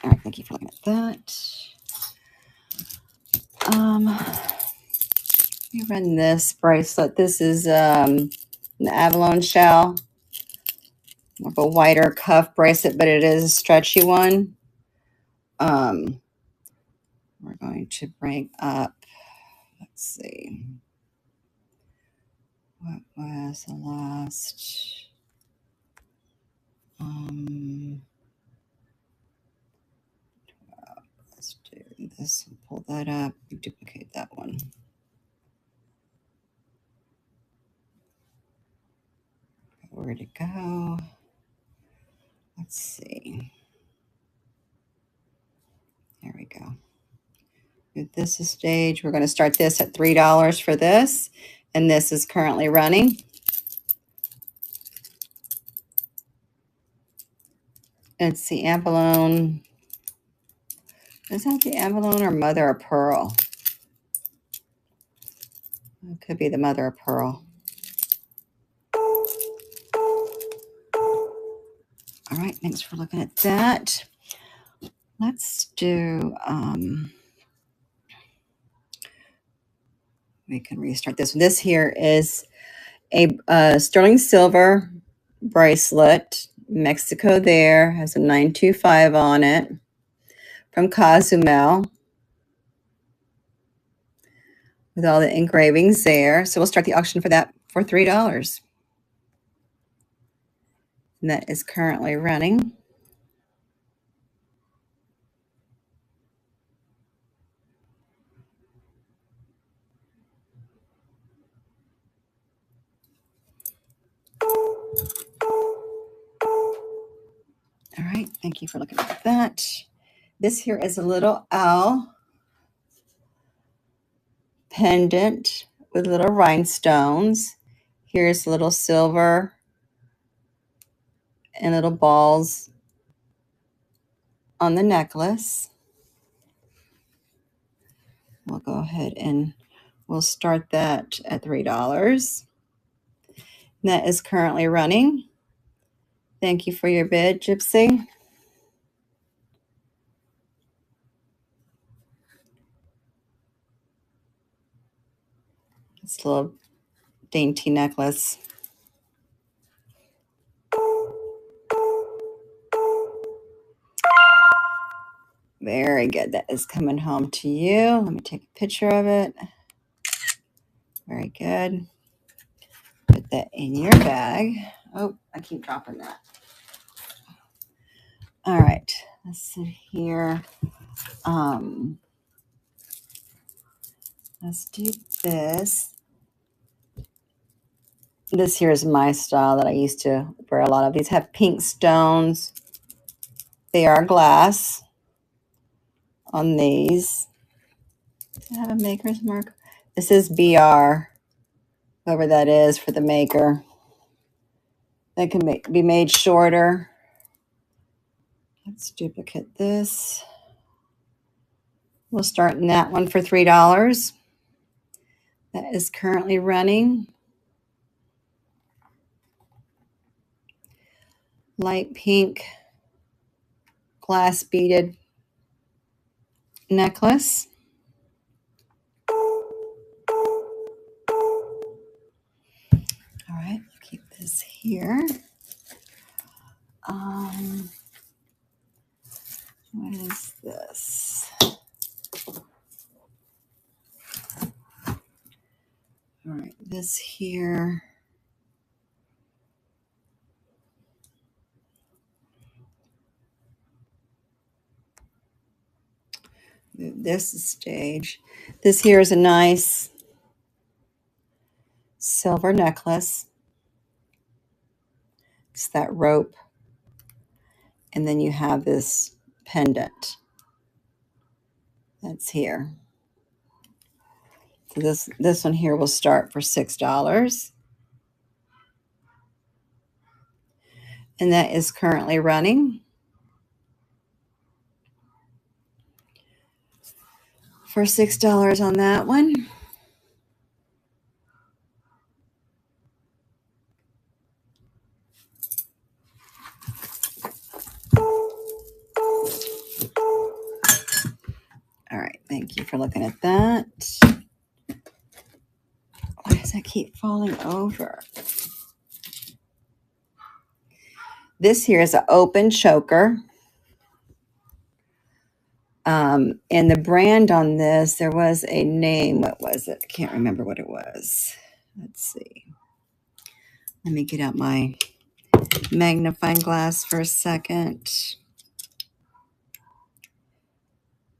All right, thank you for looking at that. We run this bracelet. This is an abalone shell, more of a wider cuff bracelet, but it is a stretchy one. We're going to bring up, let's see, what was the last? Let's do this. Pull that up. Duplicate that one. Where'd it go? Let's see. There we go. If this is stage, we're going to start this at $3 for this. And this is currently running. It's the abalone. Is that the abalone or mother of pearl? It could be the mother of pearl. All right, thanks for looking at that. Let's do, we can restart this one. This here is a sterling silver bracelet. Mexico there, has a 925 on it from Cozumel with all the engravings there. So we'll start the auction for that for $3. And that is currently running. All right, thank you for looking at that. This here is a little owl pendant with little rhinestones. Here's little silver and little balls on the necklace. We'll go ahead and we'll start that at $3. And that is currently running. Thank you for your bid, Gypsy. This little dainty necklace. Very good. That is coming home to you. Let me take a picture of it. Very good. Put that in your bag. Oh, I keep dropping that. All right. Let's sit here. Let's do this. This here is my style that I used to wear a lot of. These have pink stones. They are glass on these. Does it have a maker's mark? This is BR, whoever that is for the maker. They can be made shorter. Let's duplicate this. We'll start in that one for $3. That is currently running. Light pink glass beaded necklace. All right, keep this here. What is this? All right, this here. Move this stage. This here is a nice silver necklace. It's that rope. And then you have this pendant that's here. So this one here will start for $6. And that is currently running for $6 on that one. All right, thank you for looking at that. Why does that keep falling over? This here is an open choker. And the brand on this, there was a name. What was it? I can't remember what it was. Let's see. Let me get out my magnifying glass for a second.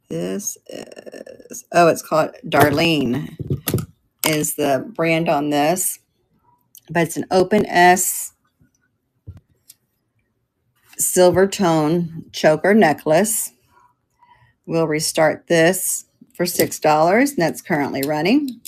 This is, oh, it's called Darlene is the brand on this. But it's an open S silver tone choker necklace. We'll restart this for $6, and that's currently running.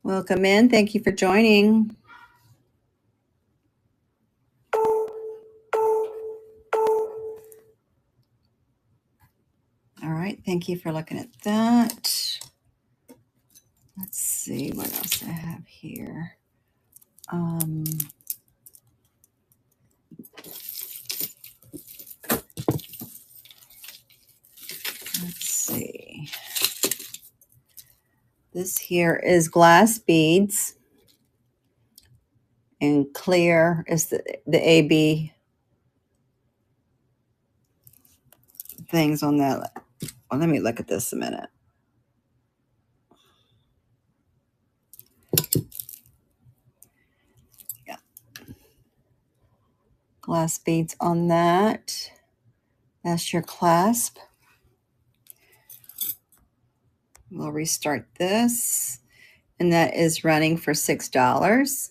Welcome in. Thank you for joining. All right. Thank you for looking at that. Let's see what else I have here. Let's see. This here is glass beads. And clear is the AB things on that. Well, let me look at this a minute. Yeah. Glass beads on that. That's your clasp. We'll restart this. And that is running for $6.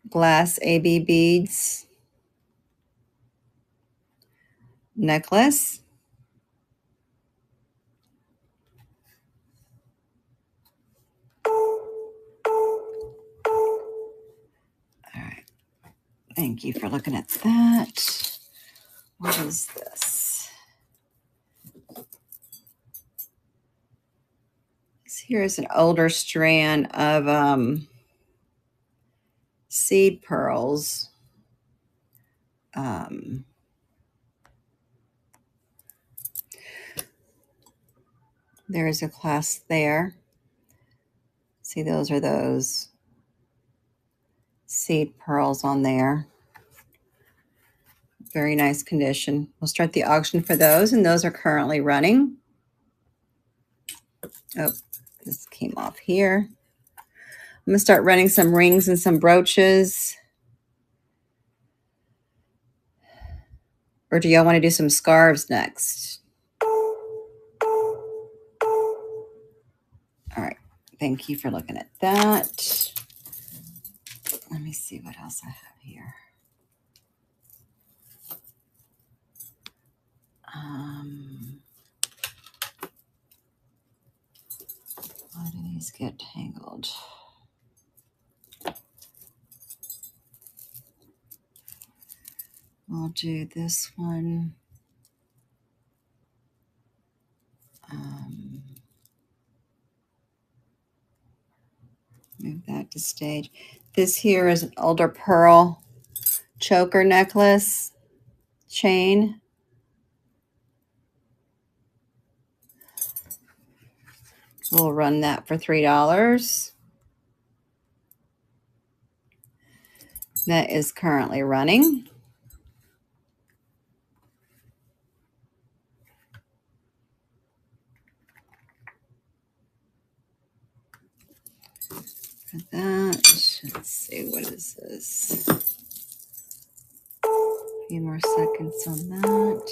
Glass AB beads. Necklace. All right. Thank you for looking at that. What is this? Here is an older strand of seed pearls. There is a clasp there. See, those are those seed pearls on there. Very nice condition. We'll start the auction for those, and those are currently running. Oh, this came off here. I'm going to start running some rings and some brooches. Or do y'all want to do some scarves next? All right. Thank you for looking at that. Let me see what else I have here. Why do these get tangled? We'll do this one. Move that to stage. This here is an older pearl choker necklace chain. We'll run that for $3. That is currently running. for that. Let's see, what is this? A few more seconds on that.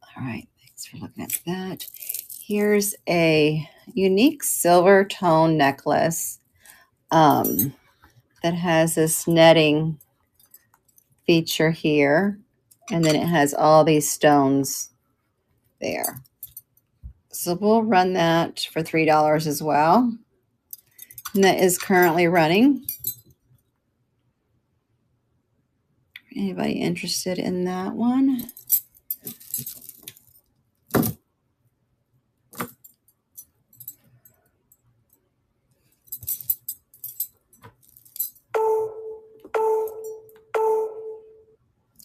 All right, thanks for looking at that. Here's a unique silver tone necklace that has this netting feature here, and then it has all these stones there. So we'll run that for $3 as well. And that is currently running. Anybody interested in that one?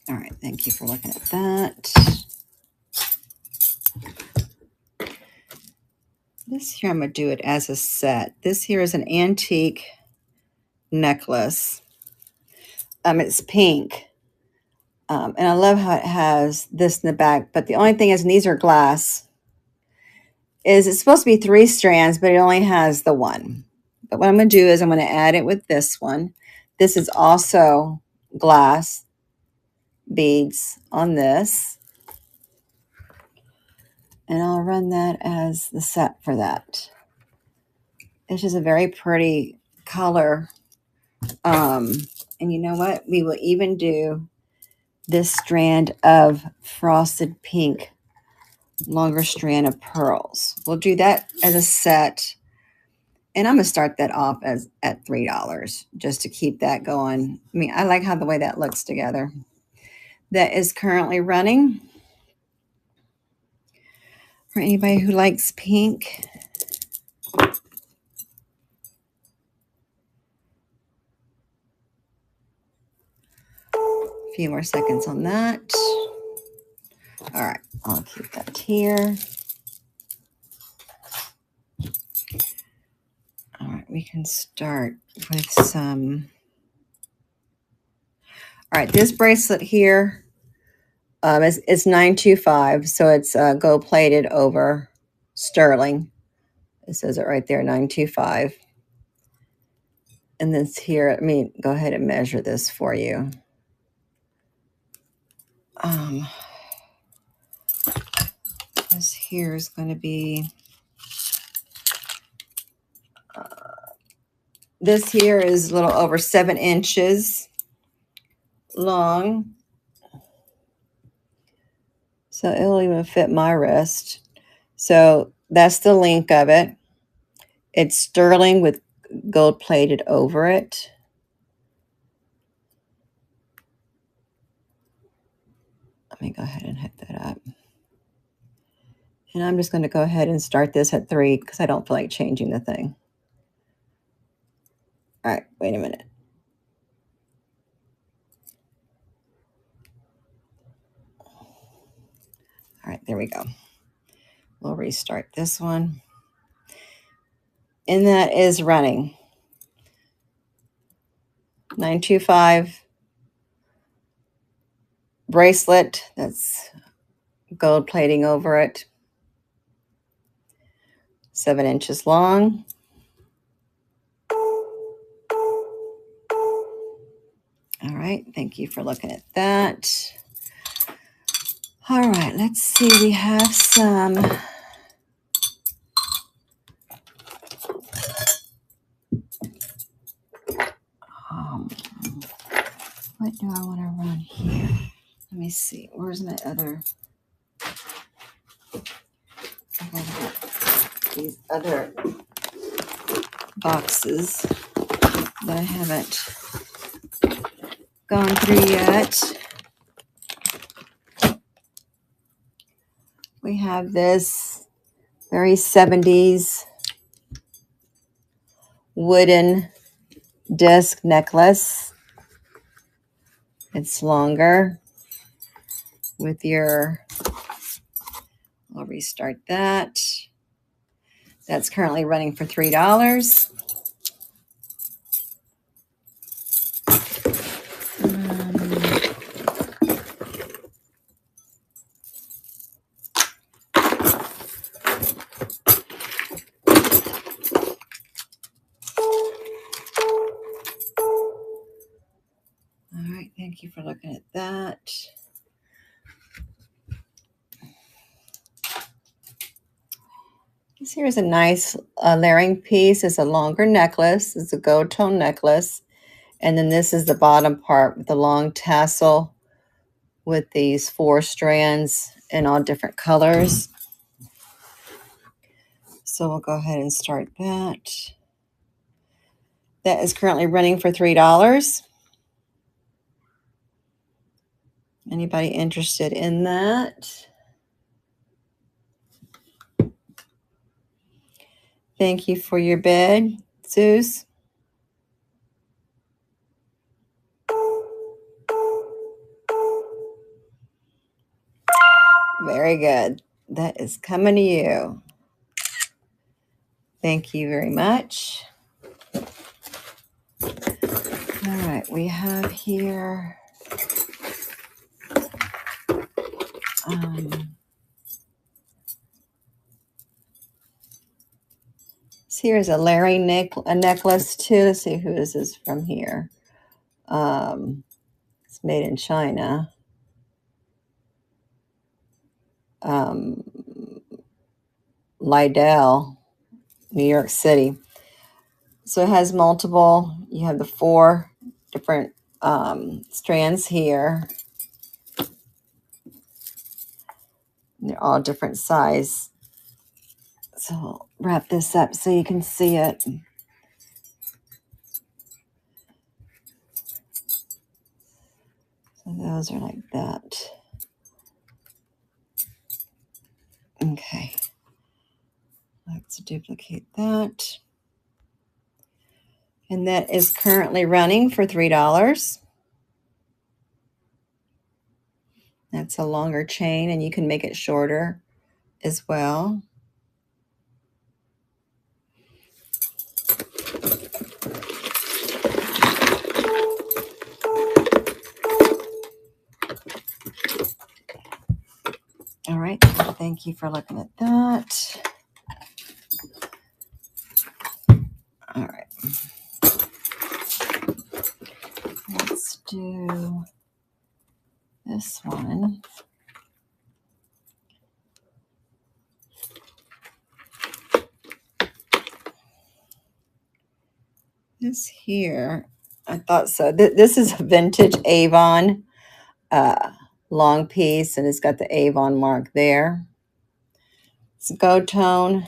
All right, thank you for looking at that. This here, I'm going to do it as a set. This here is an antique necklace. It's pink. And I love how it has this in the back. But the only thing is, and these are glass, is it's supposed to be 3 strands, but it only has the one. But what I'm going to do is I'm going to add it with this one. This is also glass beads on this. And I'll run that as the set for that. It's just a very pretty color. And you know what? We will even do this strand of frosted pink, longer strand of pearls. We'll do that as a set. And I'm going to start that off as at $3 just to keep that going. I mean, I like how the way that looks together. That is currently running. For anybody who likes pink. A few more seconds on that. All right, I'll keep that here. All right, we can start with some. All right, this bracelet here it's 925, so it's gold plated over sterling. It says it right there, 925. And this here, let me go ahead and measure this for you. This here is going to be, this here is a little over 7 inches long. So it'll even fit my wrist. So that's the length of it. It's sterling with gold plated over it. Let me go ahead and hit that up. And I'm just going to go ahead and start this at 3 because I don't feel like changing the thing. All right, wait a minute. All right, there we go. We'll restart this one. And that is running. 925 bracelet. That's gold plating over it. 7 inches long. All right, thank you for looking at that. All right, let's see. We have some. What do I want to run here? Let me see. Where's my other? I got these other boxes that I haven't gone through yet. We have this very 70s wooden disc necklace. It's longer with your, I'll restart that. That's currently running for $3. Here's a nice layering piece. It's a longer necklace. It's a gold tone necklace. And then this is the bottom part with the long tassel with these 4 strands in all different colors. So we'll go ahead and start that. That is currently running for $3. Anybody interested in that? Thank you for your bid, Zeus. Very good. That is coming to you. Thank you very much. All right, we have here here's a layering necklace too. Let's see, who is this from here? It's made in China. Lydell, New York City. So it has multiple, you have the 4 different strands here. They're all different size. So I'll wrap this up so you can see it. So those are like that. Okay. Let's duplicate that. And that is currently running for $3. That's a longer chain, and you can make it shorter as well. All right, thank you for looking at that. All right. Let's do this one. This here, I thought so. This is a vintage Avon long piece, and it's got the Avon mark there. It's a gold tone,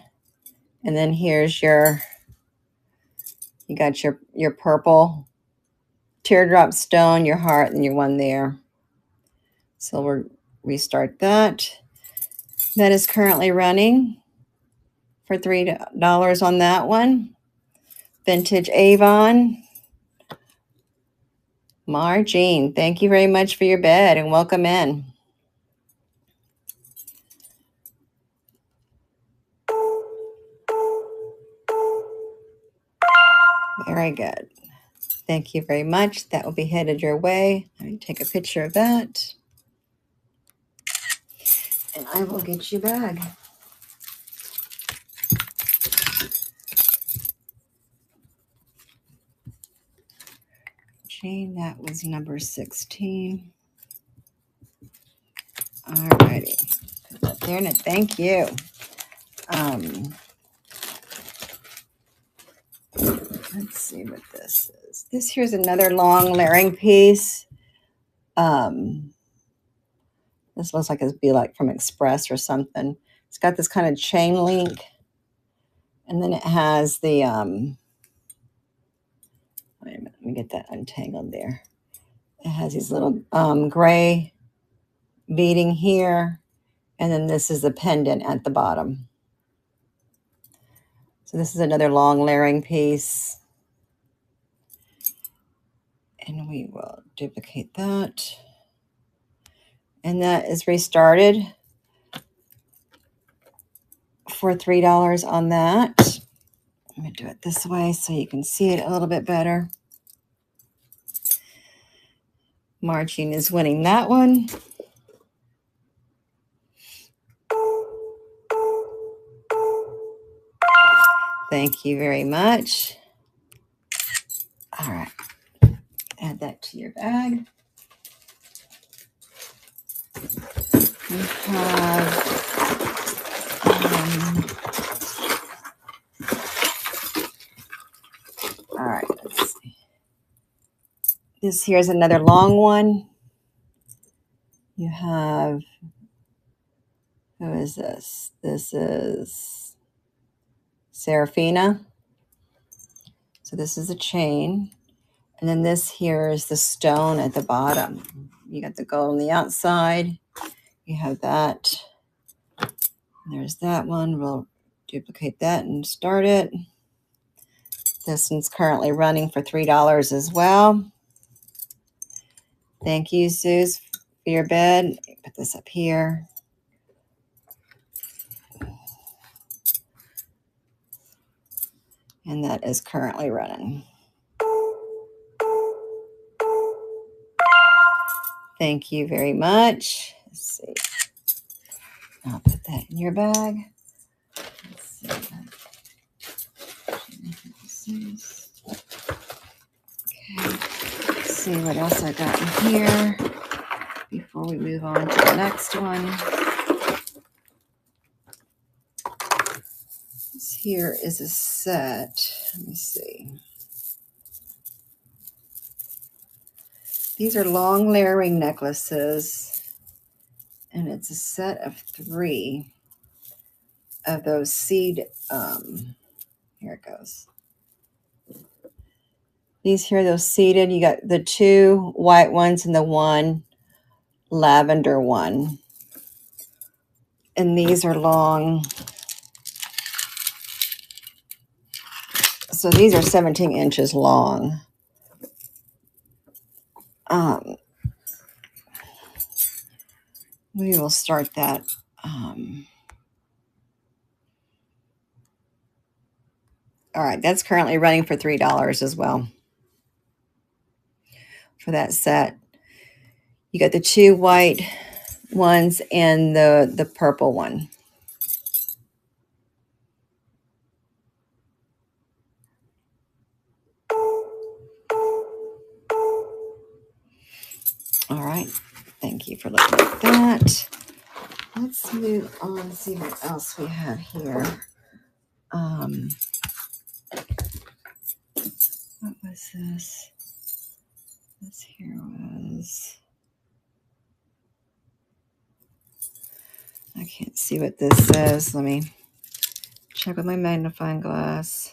and then here's you got your purple teardrop stone, your heart, and your one there. So we'll restart that. That is currently running for $3 on that one. Vintage Avon. Margene, thank you very much for your bid and welcome in. Very good. Thank you very much. That will be headed your way. Let me take a picture of that. And I will get you a bag. Jane, that was number 16. All righty. Put that there, and thank you. Let's see what this is. This here's another long layering piece. This looks like it'd be like from Express or something. It's got this kind of chain link. And then it has the, wait a minute, let me get that untangled there. It has these little gray beading here. And then this is the pendant at the bottom. So this is another long layering piece. And we will duplicate that. And that is restarted for $3 on that. Let me do it this way so you can see it a little bit better. Margene is winning that one. Thank you very much. All right. Add that to your bag. We have This here's another long one. You have, who is this? This is Serafina. So this is a chain. And then this here is the stone at the bottom. You got the gold on the outside. You have that. There's that one. We'll duplicate that and start it. This one's currently running for $3 as well. Thank you, Zeus, for your bed. Put this up here. And that is currently running. Thank you very much. Let's see. I'll put that in your bag. Let's see. Okay. Let's see what else I got in here before we move on to the next one. This here is a set. Let me see. These are long layering necklaces, and it's a set of 3 of those seed. Here it goes. These here, those seeded. You got the 2 white ones and the 1 lavender one. And these are long. So these are 17 inches long. We will start that. All right, that's currently running for $3 as well for that set. You got the 2 white ones and the purple one. All right, thank you for looking at that. Let's move on and see what else we have here. What was this? This here was, I can't see what this says. Let me check with my magnifying glass.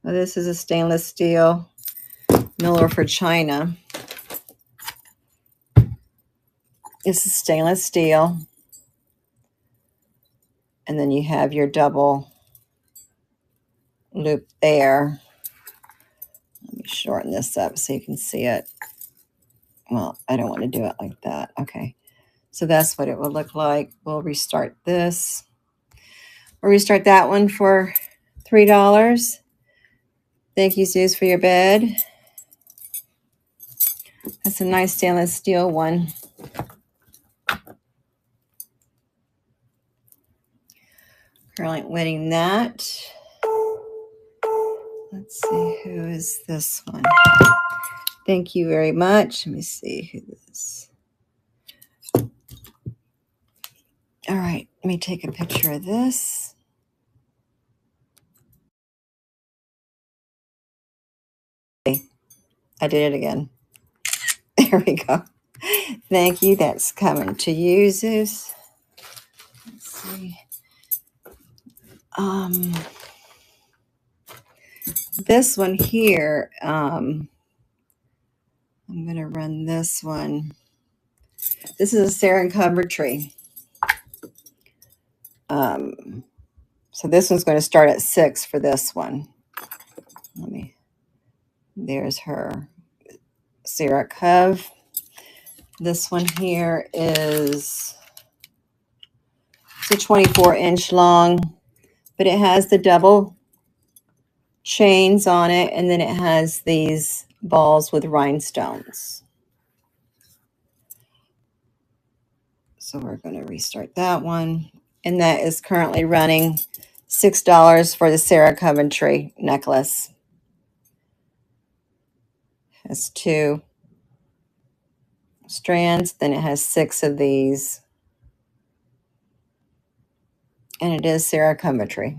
Well, this is a stainless steel Miller for China. This is stainless steel. And then you have your double loop there. Let me shorten this up so you can see it. Well, I don't want to do it like that. Okay. So that's what it will look like. We'll restart this. We'll restart that one for $3. Thank you, Zeus, for your bed. That's a nice stainless steel one. Currently winning that. Let's see, who is this one? Thank you very much. Let me see who this is. All right, let me take a picture of this. I did it again. There we go. Thank you. That's coming to you, Zeus. Let's see. This one here, I'm going to run this one. This is a Saran cover tree. So this one's going to start at 6 for this one. There's her Sarah Cove. This one here is, it's a 24-inch long, but it has the double chains on it, and then it has these balls with rhinestones. So we're going to restart that one. And that is currently running $6 for the Sarah Coventry necklace. It has 2 strands, then it has 6 of these. And it is Sarah Coventry.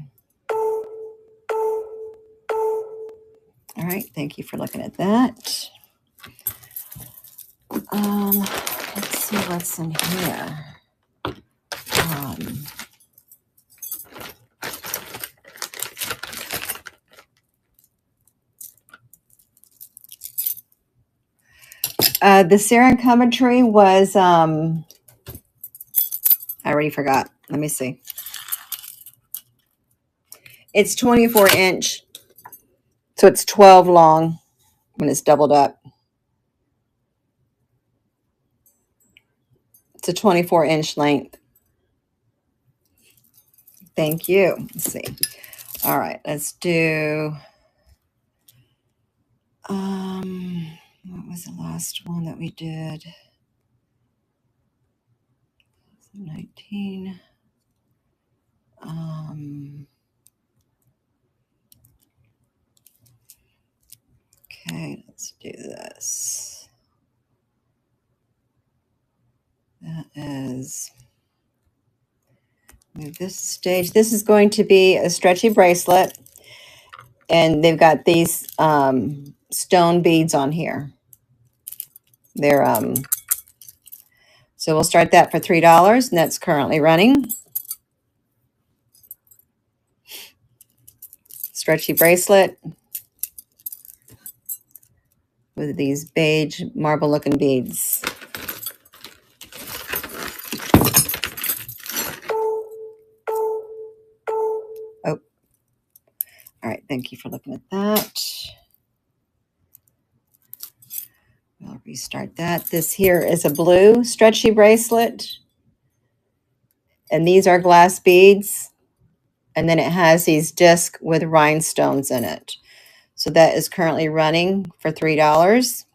All right, thank you for looking at that. Let's see what's in here. The Serencometry was, I already forgot. Let me see. It's 24 inch. So it's 12 long when it's doubled up. It's a 24 inch length. Thank you. Let's see. All right, let's do, what was the last one that we did? 19. Okay, let's do this. That is, move this stage. This is going to be a stretchy bracelet, and they've got these stone beads on here. They're so we'll start that for $3, and that's currently running. Stretchy bracelet with these beige marble looking beads. Oh, all right. Thank you for looking at that. We'll restart that. This here is a blue stretchy bracelet, and these are glass beads, and then it has these discs with rhinestones in it. So that is currently running for $3.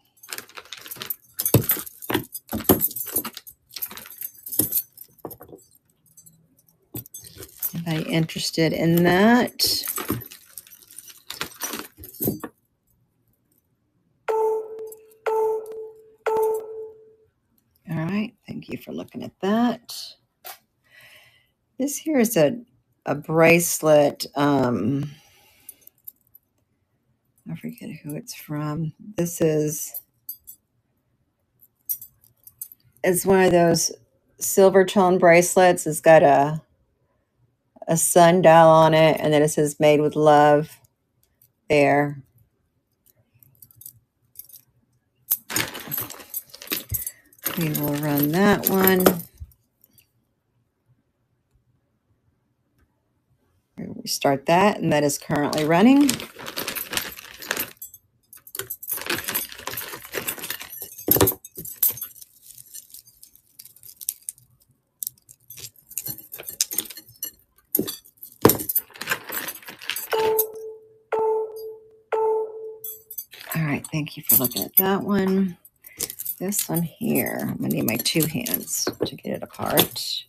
Anybody interested in that? All right, thank you for looking at that. This here is a bracelet. I forget who it's from. This is, it's one of those silver tone bracelets. It's got a sundial on it, and then it says made with love there. We will run that one. We start that, and that is currently running. All right, thank you for looking at that one. This one here, I'm gonna need my two hands to get it apart.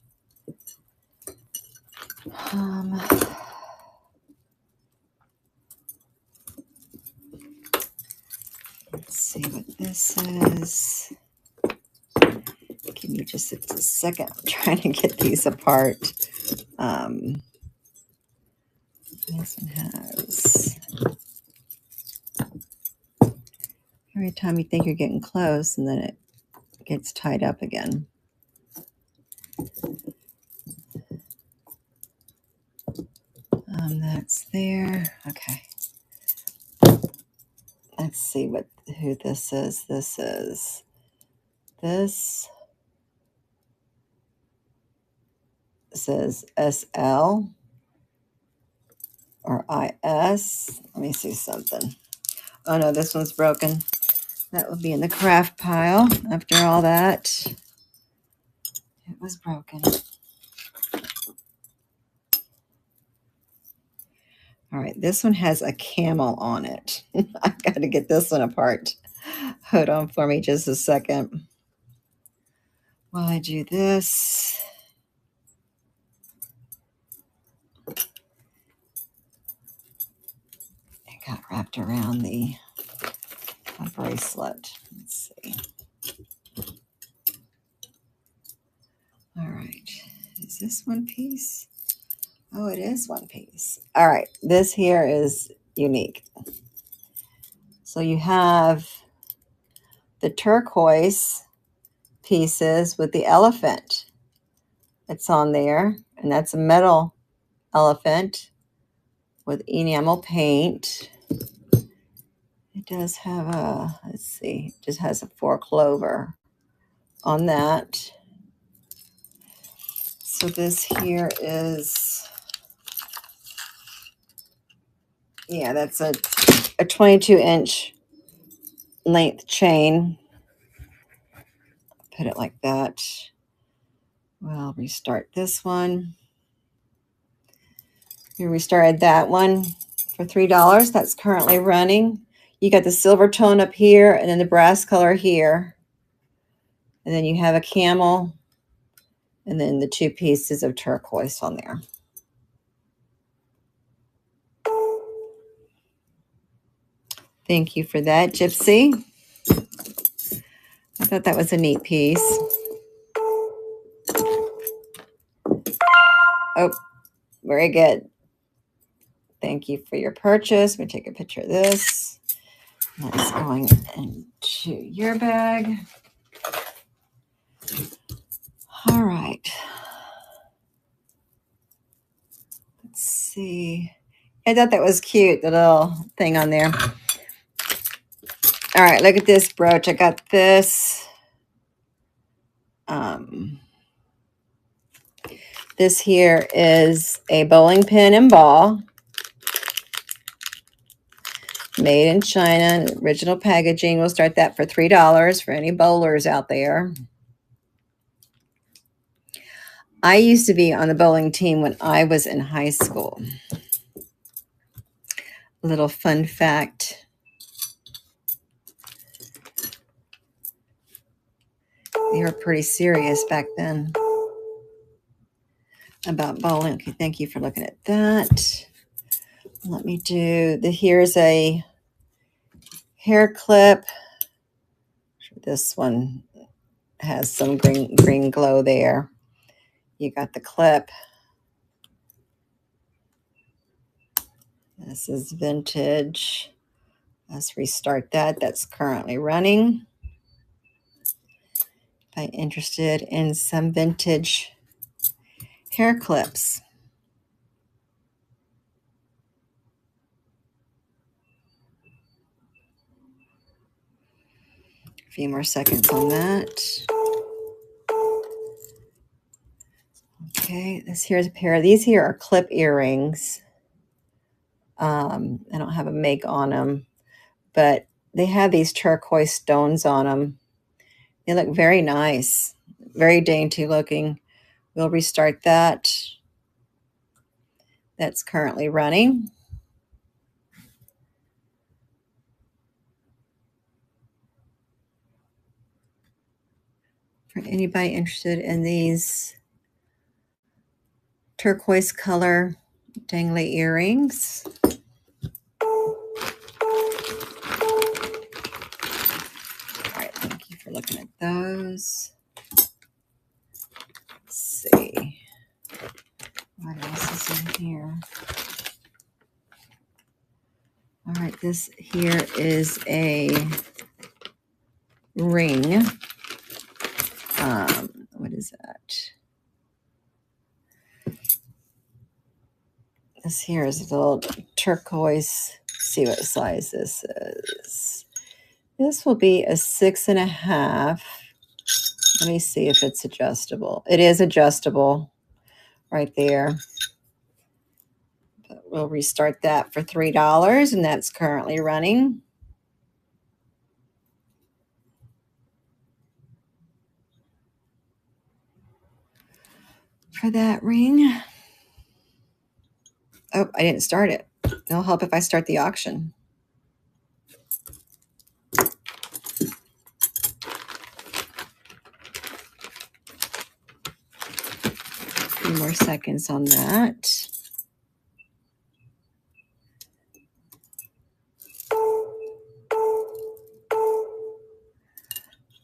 Let's see what this is. Give me just a second. I'm trying to get these apart. This one has, every time you think you're getting close, and then it gets tied up again. That's there. Okay. Let's see who this is. This says SL or IS. Let me see something. Oh no, this one's broken. That will be in the craft pile after all that. It was broken. All right, this one has a camel on it. I've got to get this one apart. Hold on for me just a second. While I do this, it got wrapped around the bracelet. Let's see. All right, is this one piece? Oh, it is one piece. All right, this here is unique. So you have the turquoise pieces with the elephant. It's on there, and that's a metal elephant with enamel paint. It does have a, let's see, it just has a 4-clover on that. So this here is, yeah, that's a 22-inch length chain. Put it like that. Well, restart this one. Here we started that one for $3. That's currently running. You got the silver tone up here and then the brass color here. And then you have a camel and then the 2 pieces of turquoise on there. Thank you for that, Gypsy. I thought that was a neat piece. Oh, very good. Thank you for your purchase. Let me take a picture of this. That's going into your bag. All right. Let's see. I thought that was cute, the little thing on there. All right, look at this brooch. I got this. This here is a bowling pin and ball. Made in China, original packaging. We'll start that for $3 for any bowlers out there. I used to be on the bowling team when I was in high school. A little fun fact. They were pretty serious back then about bowling. Okay, thank you for looking at that. Let me do here's a hair clip. This one has some green glow there. You got the clip. This is vintage. Let's restart that. That's currently running. If I'm interested in some vintage hair clips. A few more seconds on that. Okay, here's a pair of these here are clip earrings. I don't have a make on them, but they have these turquoise stones on them. They look very nice, very dainty looking. We'll restart that. That's currently running. For anybody interested in these turquoise color dangly earrings. All right, thank you for looking at those. Let's see. What else is in here? All right, this here is a ring. What is that? This here is a little turquoise. Let's see what size this is. This will be a 6.5. Let me see if it's adjustable. It is adjustable right there. But we'll restart that for $3, and that's currently running. For that ring. Oh, I didn't start it. It'll help if I start the auction. A few more seconds on that.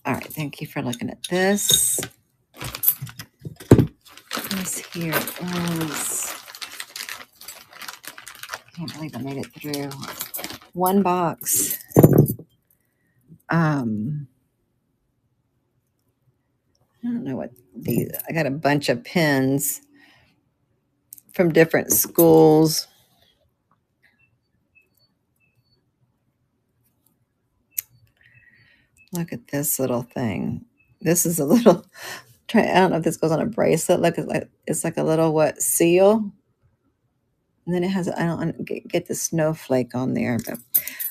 All right, thank you for looking at this. This here is, I can't believe I made it through one box. I don't know what these, I got a bunch of pins from different schools. Look at this little thing. This is a little, I don't know if this goes on a bracelet. Look, it's like a little what, seal? And then it has, I don't get the snowflake on there, but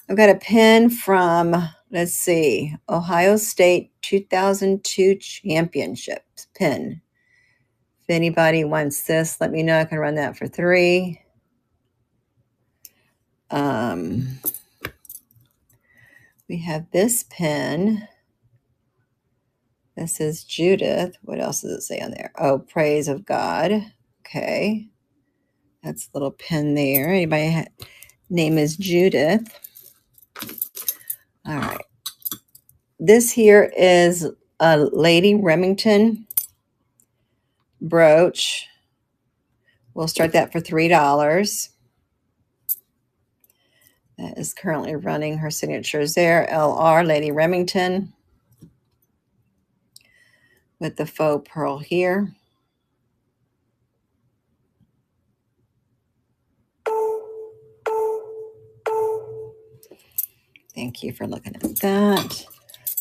I've got a pin from, let's see, Ohio State 2002 Championships pin. If anybody wants this, let me know. I can run that for $3. We have this pin. This is Judith. What else does it say on there? Oh, praise of God. Okay. That's a little pin there. Anybody name is Judith. All right. This here is a Lady Remington brooch. We'll start that for $3. That is currently running. Her signature is there. LR, Lady Remington. With the faux pearl here. Thank you for looking at that.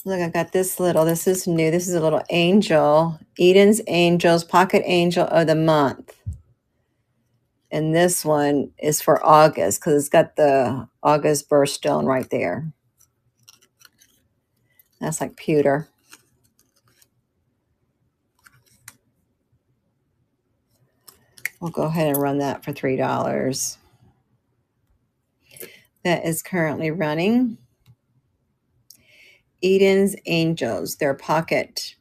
Look, I got this is new. This is a little angel. Eden's Angels, Pocket Angel of the Month. And this one is for August because it's got the August birthstone right there. That's like pewter. We'll go ahead and run that for $3. That is currently running. Eden's Angels, their pocket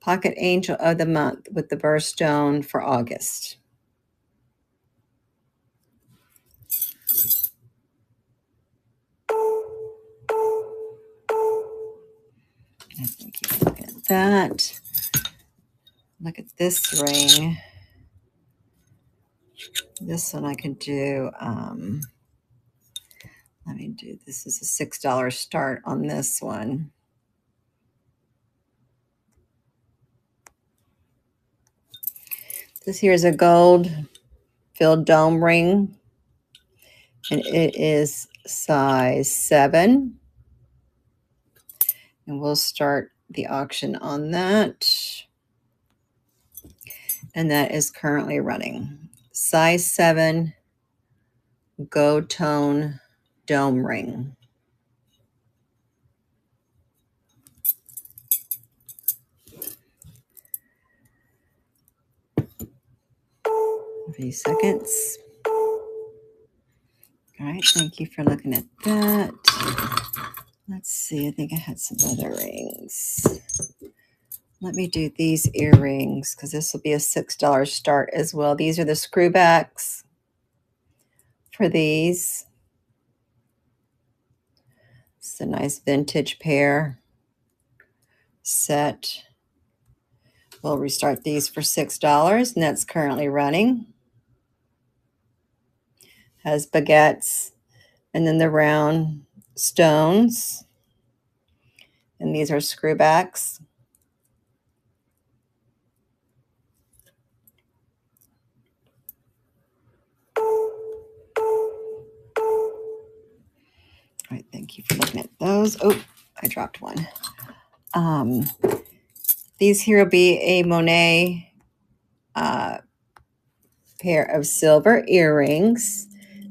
angel of the month with the birthstone for August. Thank you for looking at that. Look at this ring. This one I could do. Let me do, this is a $6 start on this one. This here is a gold filled dome ring, and it is size 7. And we'll start the auction on that. And that is currently running. Size 7 gold tone dome ring. A few seconds. All right, thank you for looking at that. Let's see, I think I had some other rings. Let me do these earrings because this will be a $6 start as well. These are the screwbacks for these. It's a nice vintage pair set. We'll restart these for $6, and that's currently running. Has baguettes and then the round stones. And these are screwbacks. All right, thank you for looking at those. Oh, I dropped one. These here will be a Monet pair of silver earrings.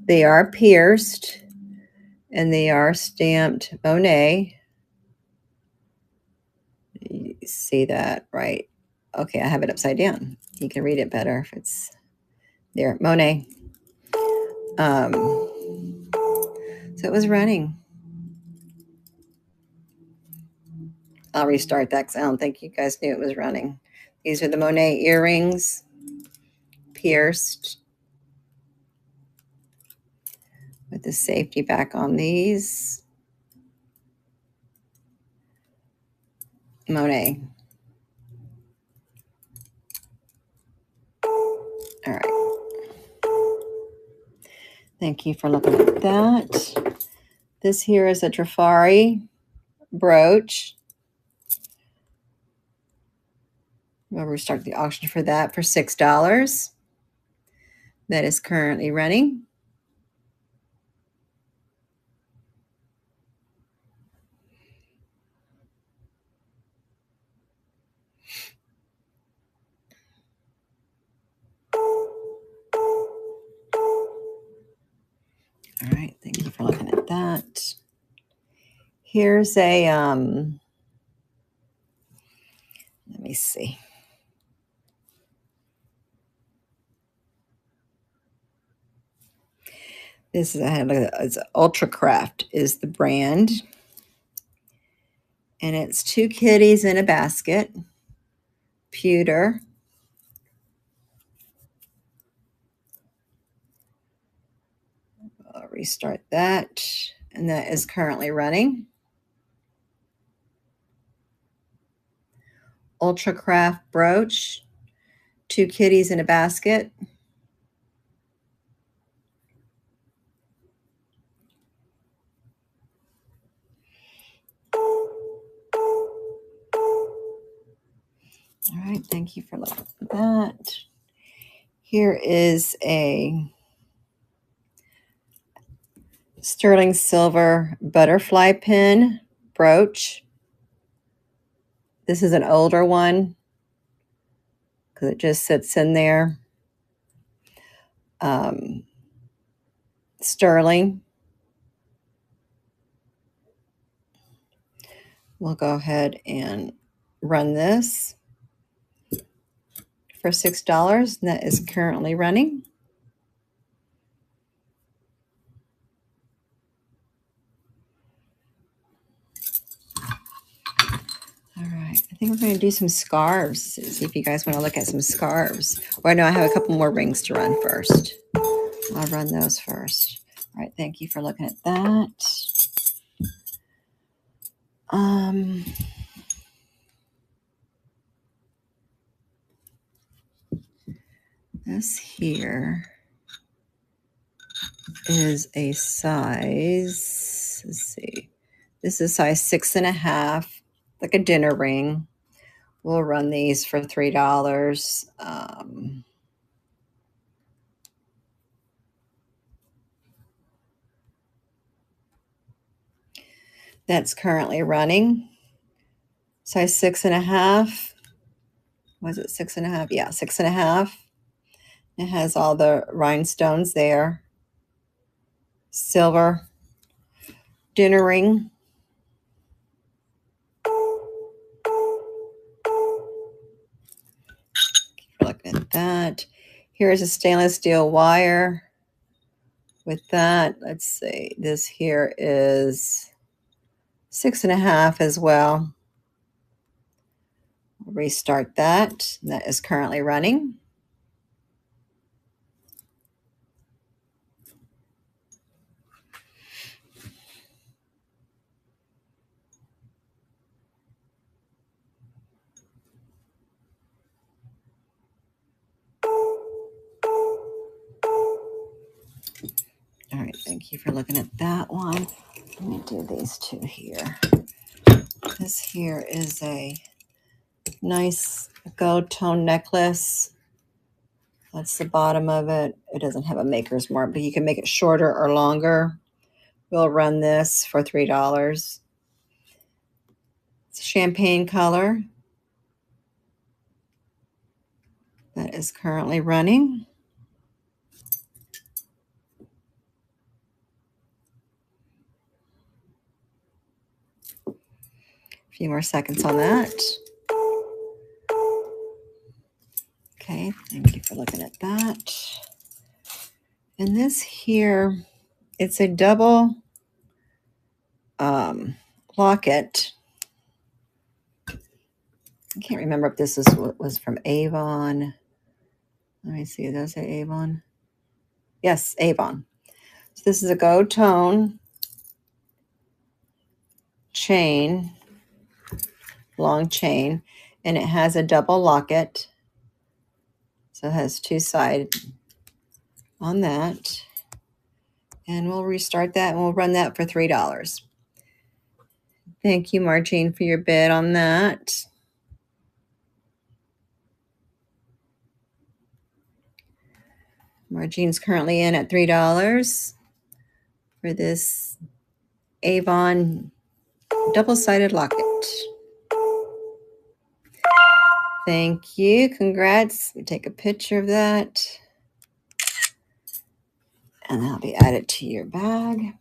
They are pierced and they are stamped Monet. You see that, right? Okay, I have it upside down. You can read it better if it's there. Monet. So it was running. I'll restart that because I don't think you guys knew it was running. These are the Monet earrings, pierced, with the safety back on these. Monet. All right. Thank you for looking at that. This here is a Trifari brooch. We'll restart the auction for that for $6. That is currently running. All right, thank you for looking at that. Here's a, let me see. This is, it's Ultra Craft is the brand. And it's 2 kitties in a basket. Pewter. I'll restart that. And that is currently running. Ultra Craft brooch. 2 kitties in a basket. All right, thank you for looking at that. Here is a sterling silver butterfly pin brooch. This is an older one because it just sits in there. Sterling. We'll go ahead and run this for $6, and that is currently running. All right, I think we're going to do some scarves. See if you guys want to look at some scarves. Well, no, I have a couple more rings to run first. I'll run those first. All right, thank you for looking at that. This here is a size, let's see, this is size 6.5, like a dinner ring. We'll run these for $3. That's currently running. Size 6.5. Was it 6.5? Yeah, 6.5. It has all the rhinestones there. Silver dinner ring. Looking at that. Here's a stainless steel wire. With that, let's see. This here is 6.5 as well. We'll restart that. That is currently running. All right, thank you for looking at that one. Let me do these two here. This here is a nice gold tone necklace. That's the bottom of it. It doesn't have a maker's mark, but you can make it shorter or longer. We'll run this for $3. It's champagne color. That is currently running. A few more seconds on that. Okay, thank you for looking at that. And this here, it's a double locket. I can't remember if this was from Avon. Let me see, does it say Avon? Yes, Avon. So this is a gold tone chain, long chain, and it has a double locket. So it has 2 sides on that. And we'll restart that and we'll run that for $3. Thank you, Margene, for your bid on that. Margene's currently in at $3 for this Avon double-sided locket. Thank you. Congrats. We take a picture of that. And that'll be added to your bag.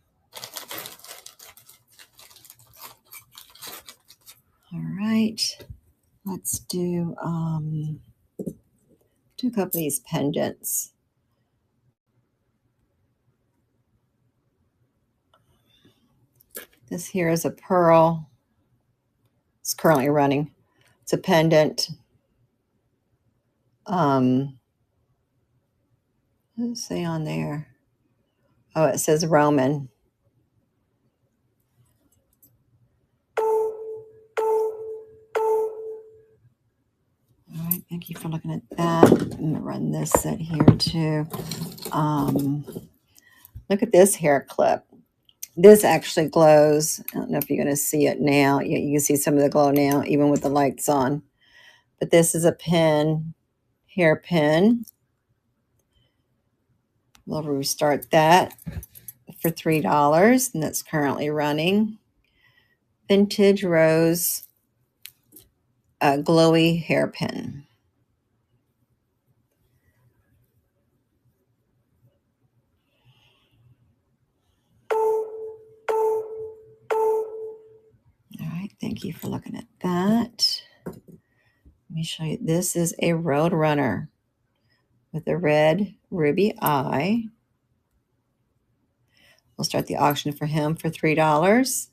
All right. Let's do a couple of these pendants. This here is a pearl. It's currently running. It's a pendant. What does it say on there? Oh, it says Roman. All right, thank you for looking at that. I'm gonna run this set here too. Look at this hair clip. This actually glows. I don't know if you're gonna see it now. You can see some of the glow now, even with the lights on. But this is a pin, hair pin. We'll restart that for $3, and that's currently running. Vintage Rose glowy hairpin. All right, thank you for looking at that. Let me show you. This is a Road Runner with a red ruby eye. We'll start the auction for him for $3.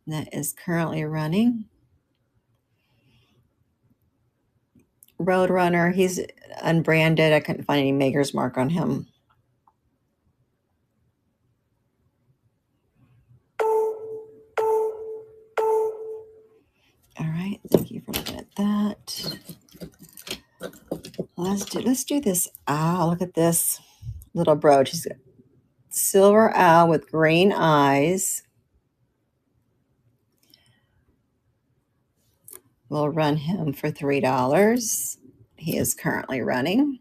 And that is currently running. Road Runner, he's unbranded. I couldn't find any maker's mark on him. All right, thank you for looking at that. Let's do this owl. Look at this little brooch. He's got silver owl with green eyes. We'll run him for $3. He is currently running.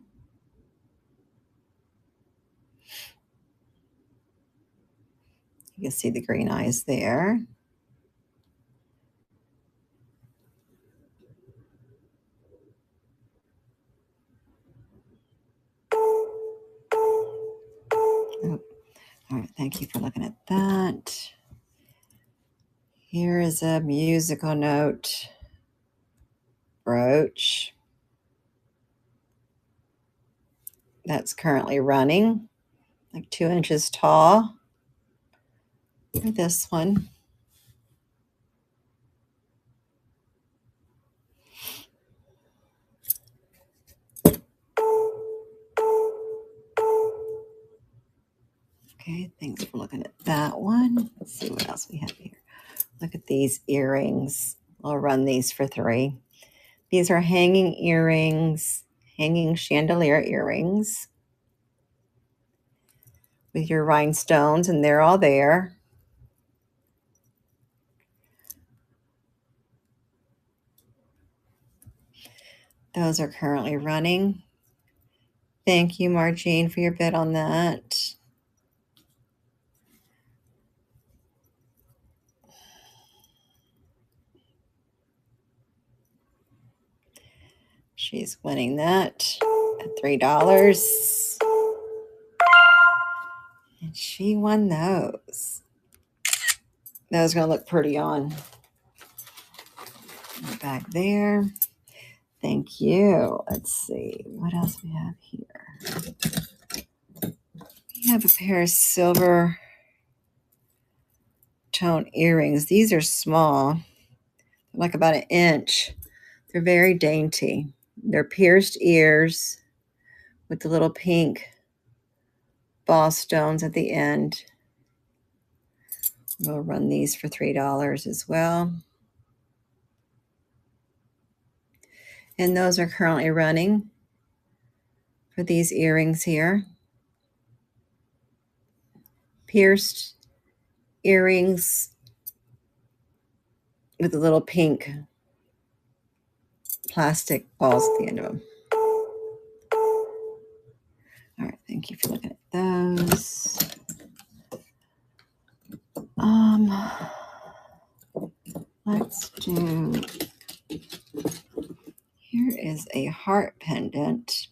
You can see the green eyes there. Oh, all right, thank you for looking at that. Here is a musical note brooch that's currently running, like 2 inches tall. Look at this one. Okay, thanks for looking at that one. Let's see what else we have here. Look at these earrings. I'll run these for $3. These are hanging earrings, hanging chandelier earrings with your rhinestones, and they're all there. Those are currently running. Thank you, Margene, for your bid on that. She's winning that at $3. And she won those. Those are going to look pretty on back there. Thank you. Let's see. What else we have here? We have a pair of silver tone earrings. These are small, like about 1 inch. They're very dainty. They're pierced ears with the little pink ball stones at the end. We'll run these for $3 as well. And those are currently running for these earrings here. Pierced earrings with the little pink plastic balls at the end of them. All right, thank you for looking at those. Let's do, here is a heart pendant.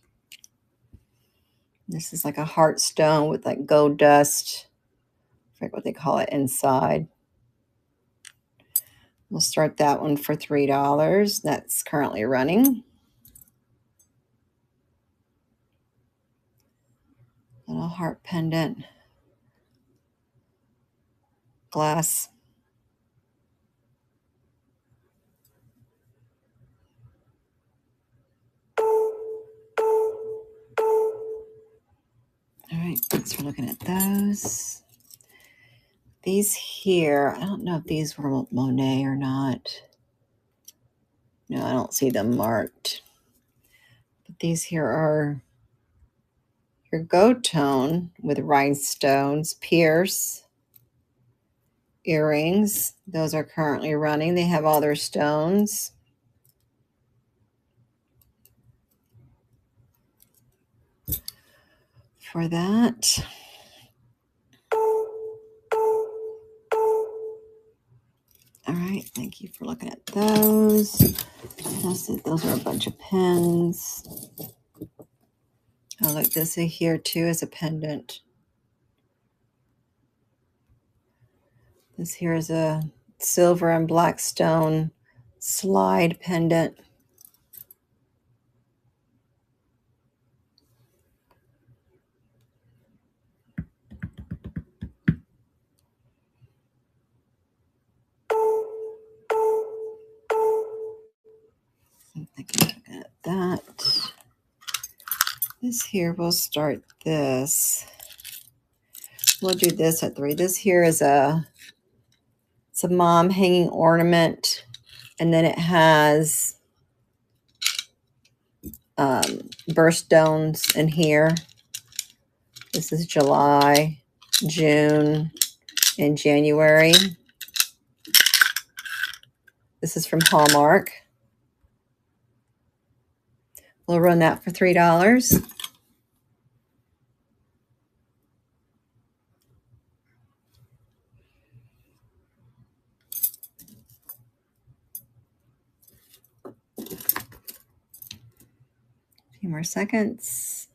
This is like a heart stone with like gold dust. I forget what they call it inside. We'll start that one for $3. That's currently running. Little heart pendant. Glass. All right, thanks for looking at those. These here, I don't know if these were Monet or not. No, I don't see them marked. But these here are your gold tone with rhinestones, pierce, earrings. Those are currently running. They have all their stones. For that. All right, thank you for looking at those. Those are a bunch of pins. I like this here too as a pendant. This here is a silver and black stone slide pendant. Looking at that. This here, we'll start this. We'll do this at 3. This here is it's a mom hanging ornament, and then it has birthstones in here. This is July, June, and January. This is from Hallmark. We'll run that for $3. A few more seconds.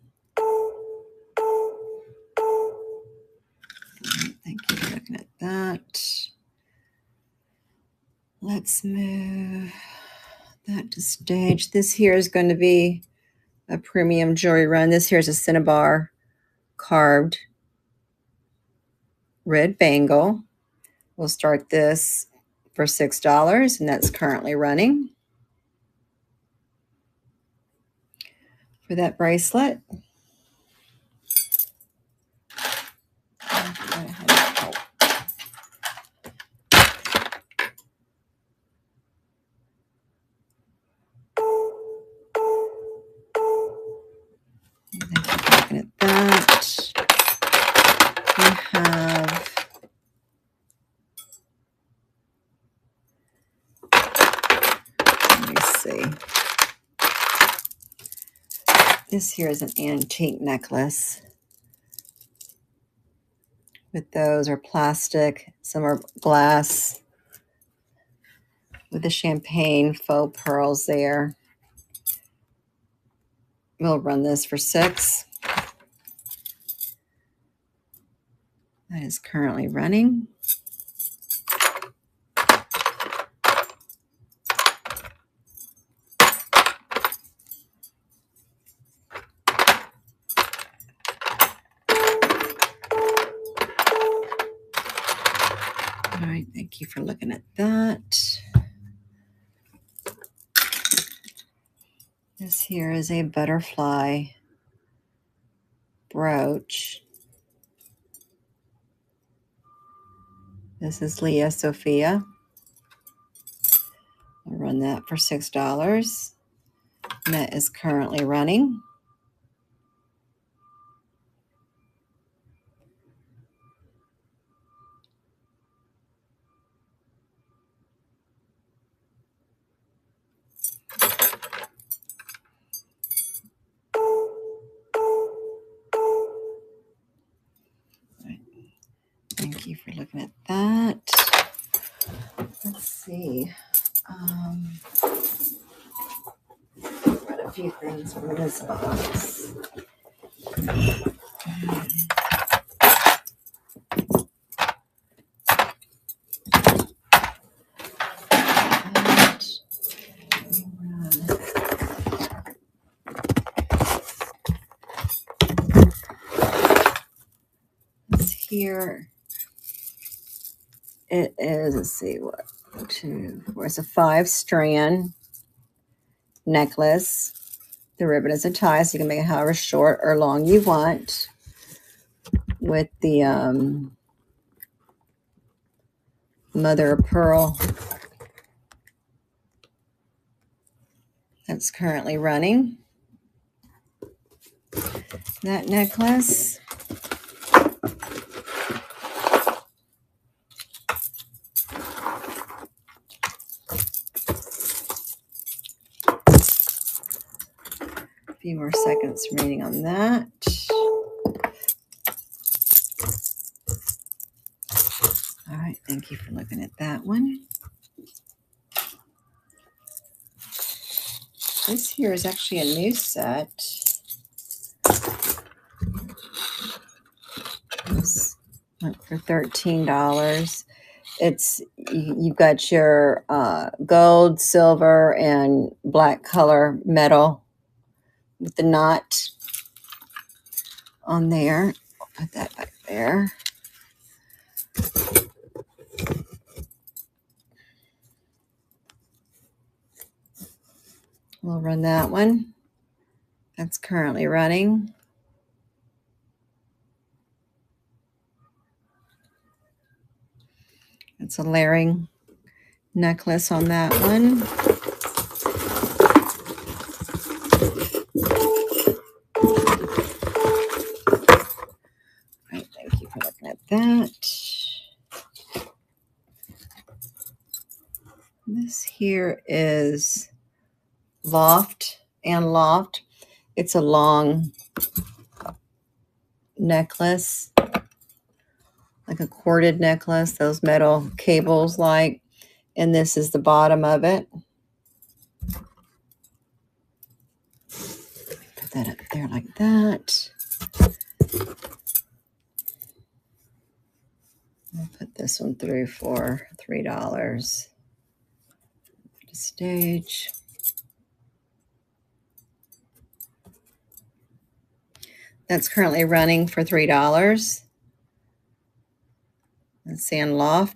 Thank you for looking at that. Let's move that to stage. This here is going to be a premium jewelry run. This here is a cinnabar carved red bangle. We'll start this for $6, and that's currently running. For that bracelet, looking at that, we have let me see. This here is an antique necklace. With those are plastic, some are glass, with the champagne faux pearls there. We'll run this for $6. That is currently running. All right, thank you for looking at that. This here is a butterfly brooch. This is Leah Sophia. I'll run that for $6. And that is currently running. looking at that. Let's see. Got a few things from this box. Here it is, let's see, what, 2, 4, it's a 5-strand necklace. The ribbon is a tie, so you can make it however short or long you want with the mother of pearl that's currently running. That necklace. A few more seconds remaining on that. All right, thank you for looking at that one. This here is actually a new set. This went for $13. It's, you've got your gold, silver, and black color metal with the knot on there. I'll put that back there. We'll run that one. That's currently running. It's a layering necklace on that one. All right, thank you for looking at that. This here is Loft and Loft. It's a long necklace, like a corded necklace, those metal cables like, and this is the bottom of it. Put that up there like that. I'll put this one through for $3. Stage. That's currently running for $3. Let's see on Loft.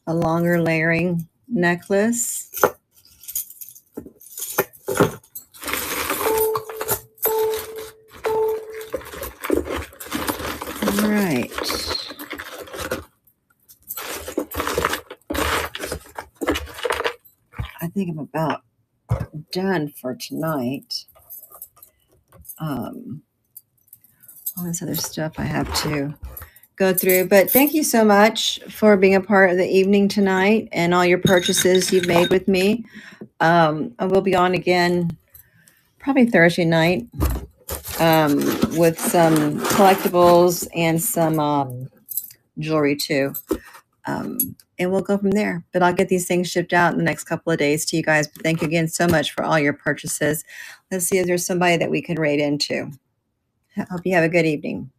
A longer layering necklace. All right. I think I'm about done for tonight. All this other stuff I have to go through, but thank you so much for being a part of the evening tonight and all your purchases you've made with me. I will be on again probably Thursday night with some collectibles and some jewelry too. And we'll go from there. But I'll get these things shipped out in the next couple of days to you guys. But thank you again so much for all your purchases. Let's see if there's somebody that we could rate into. I hope you have a good evening.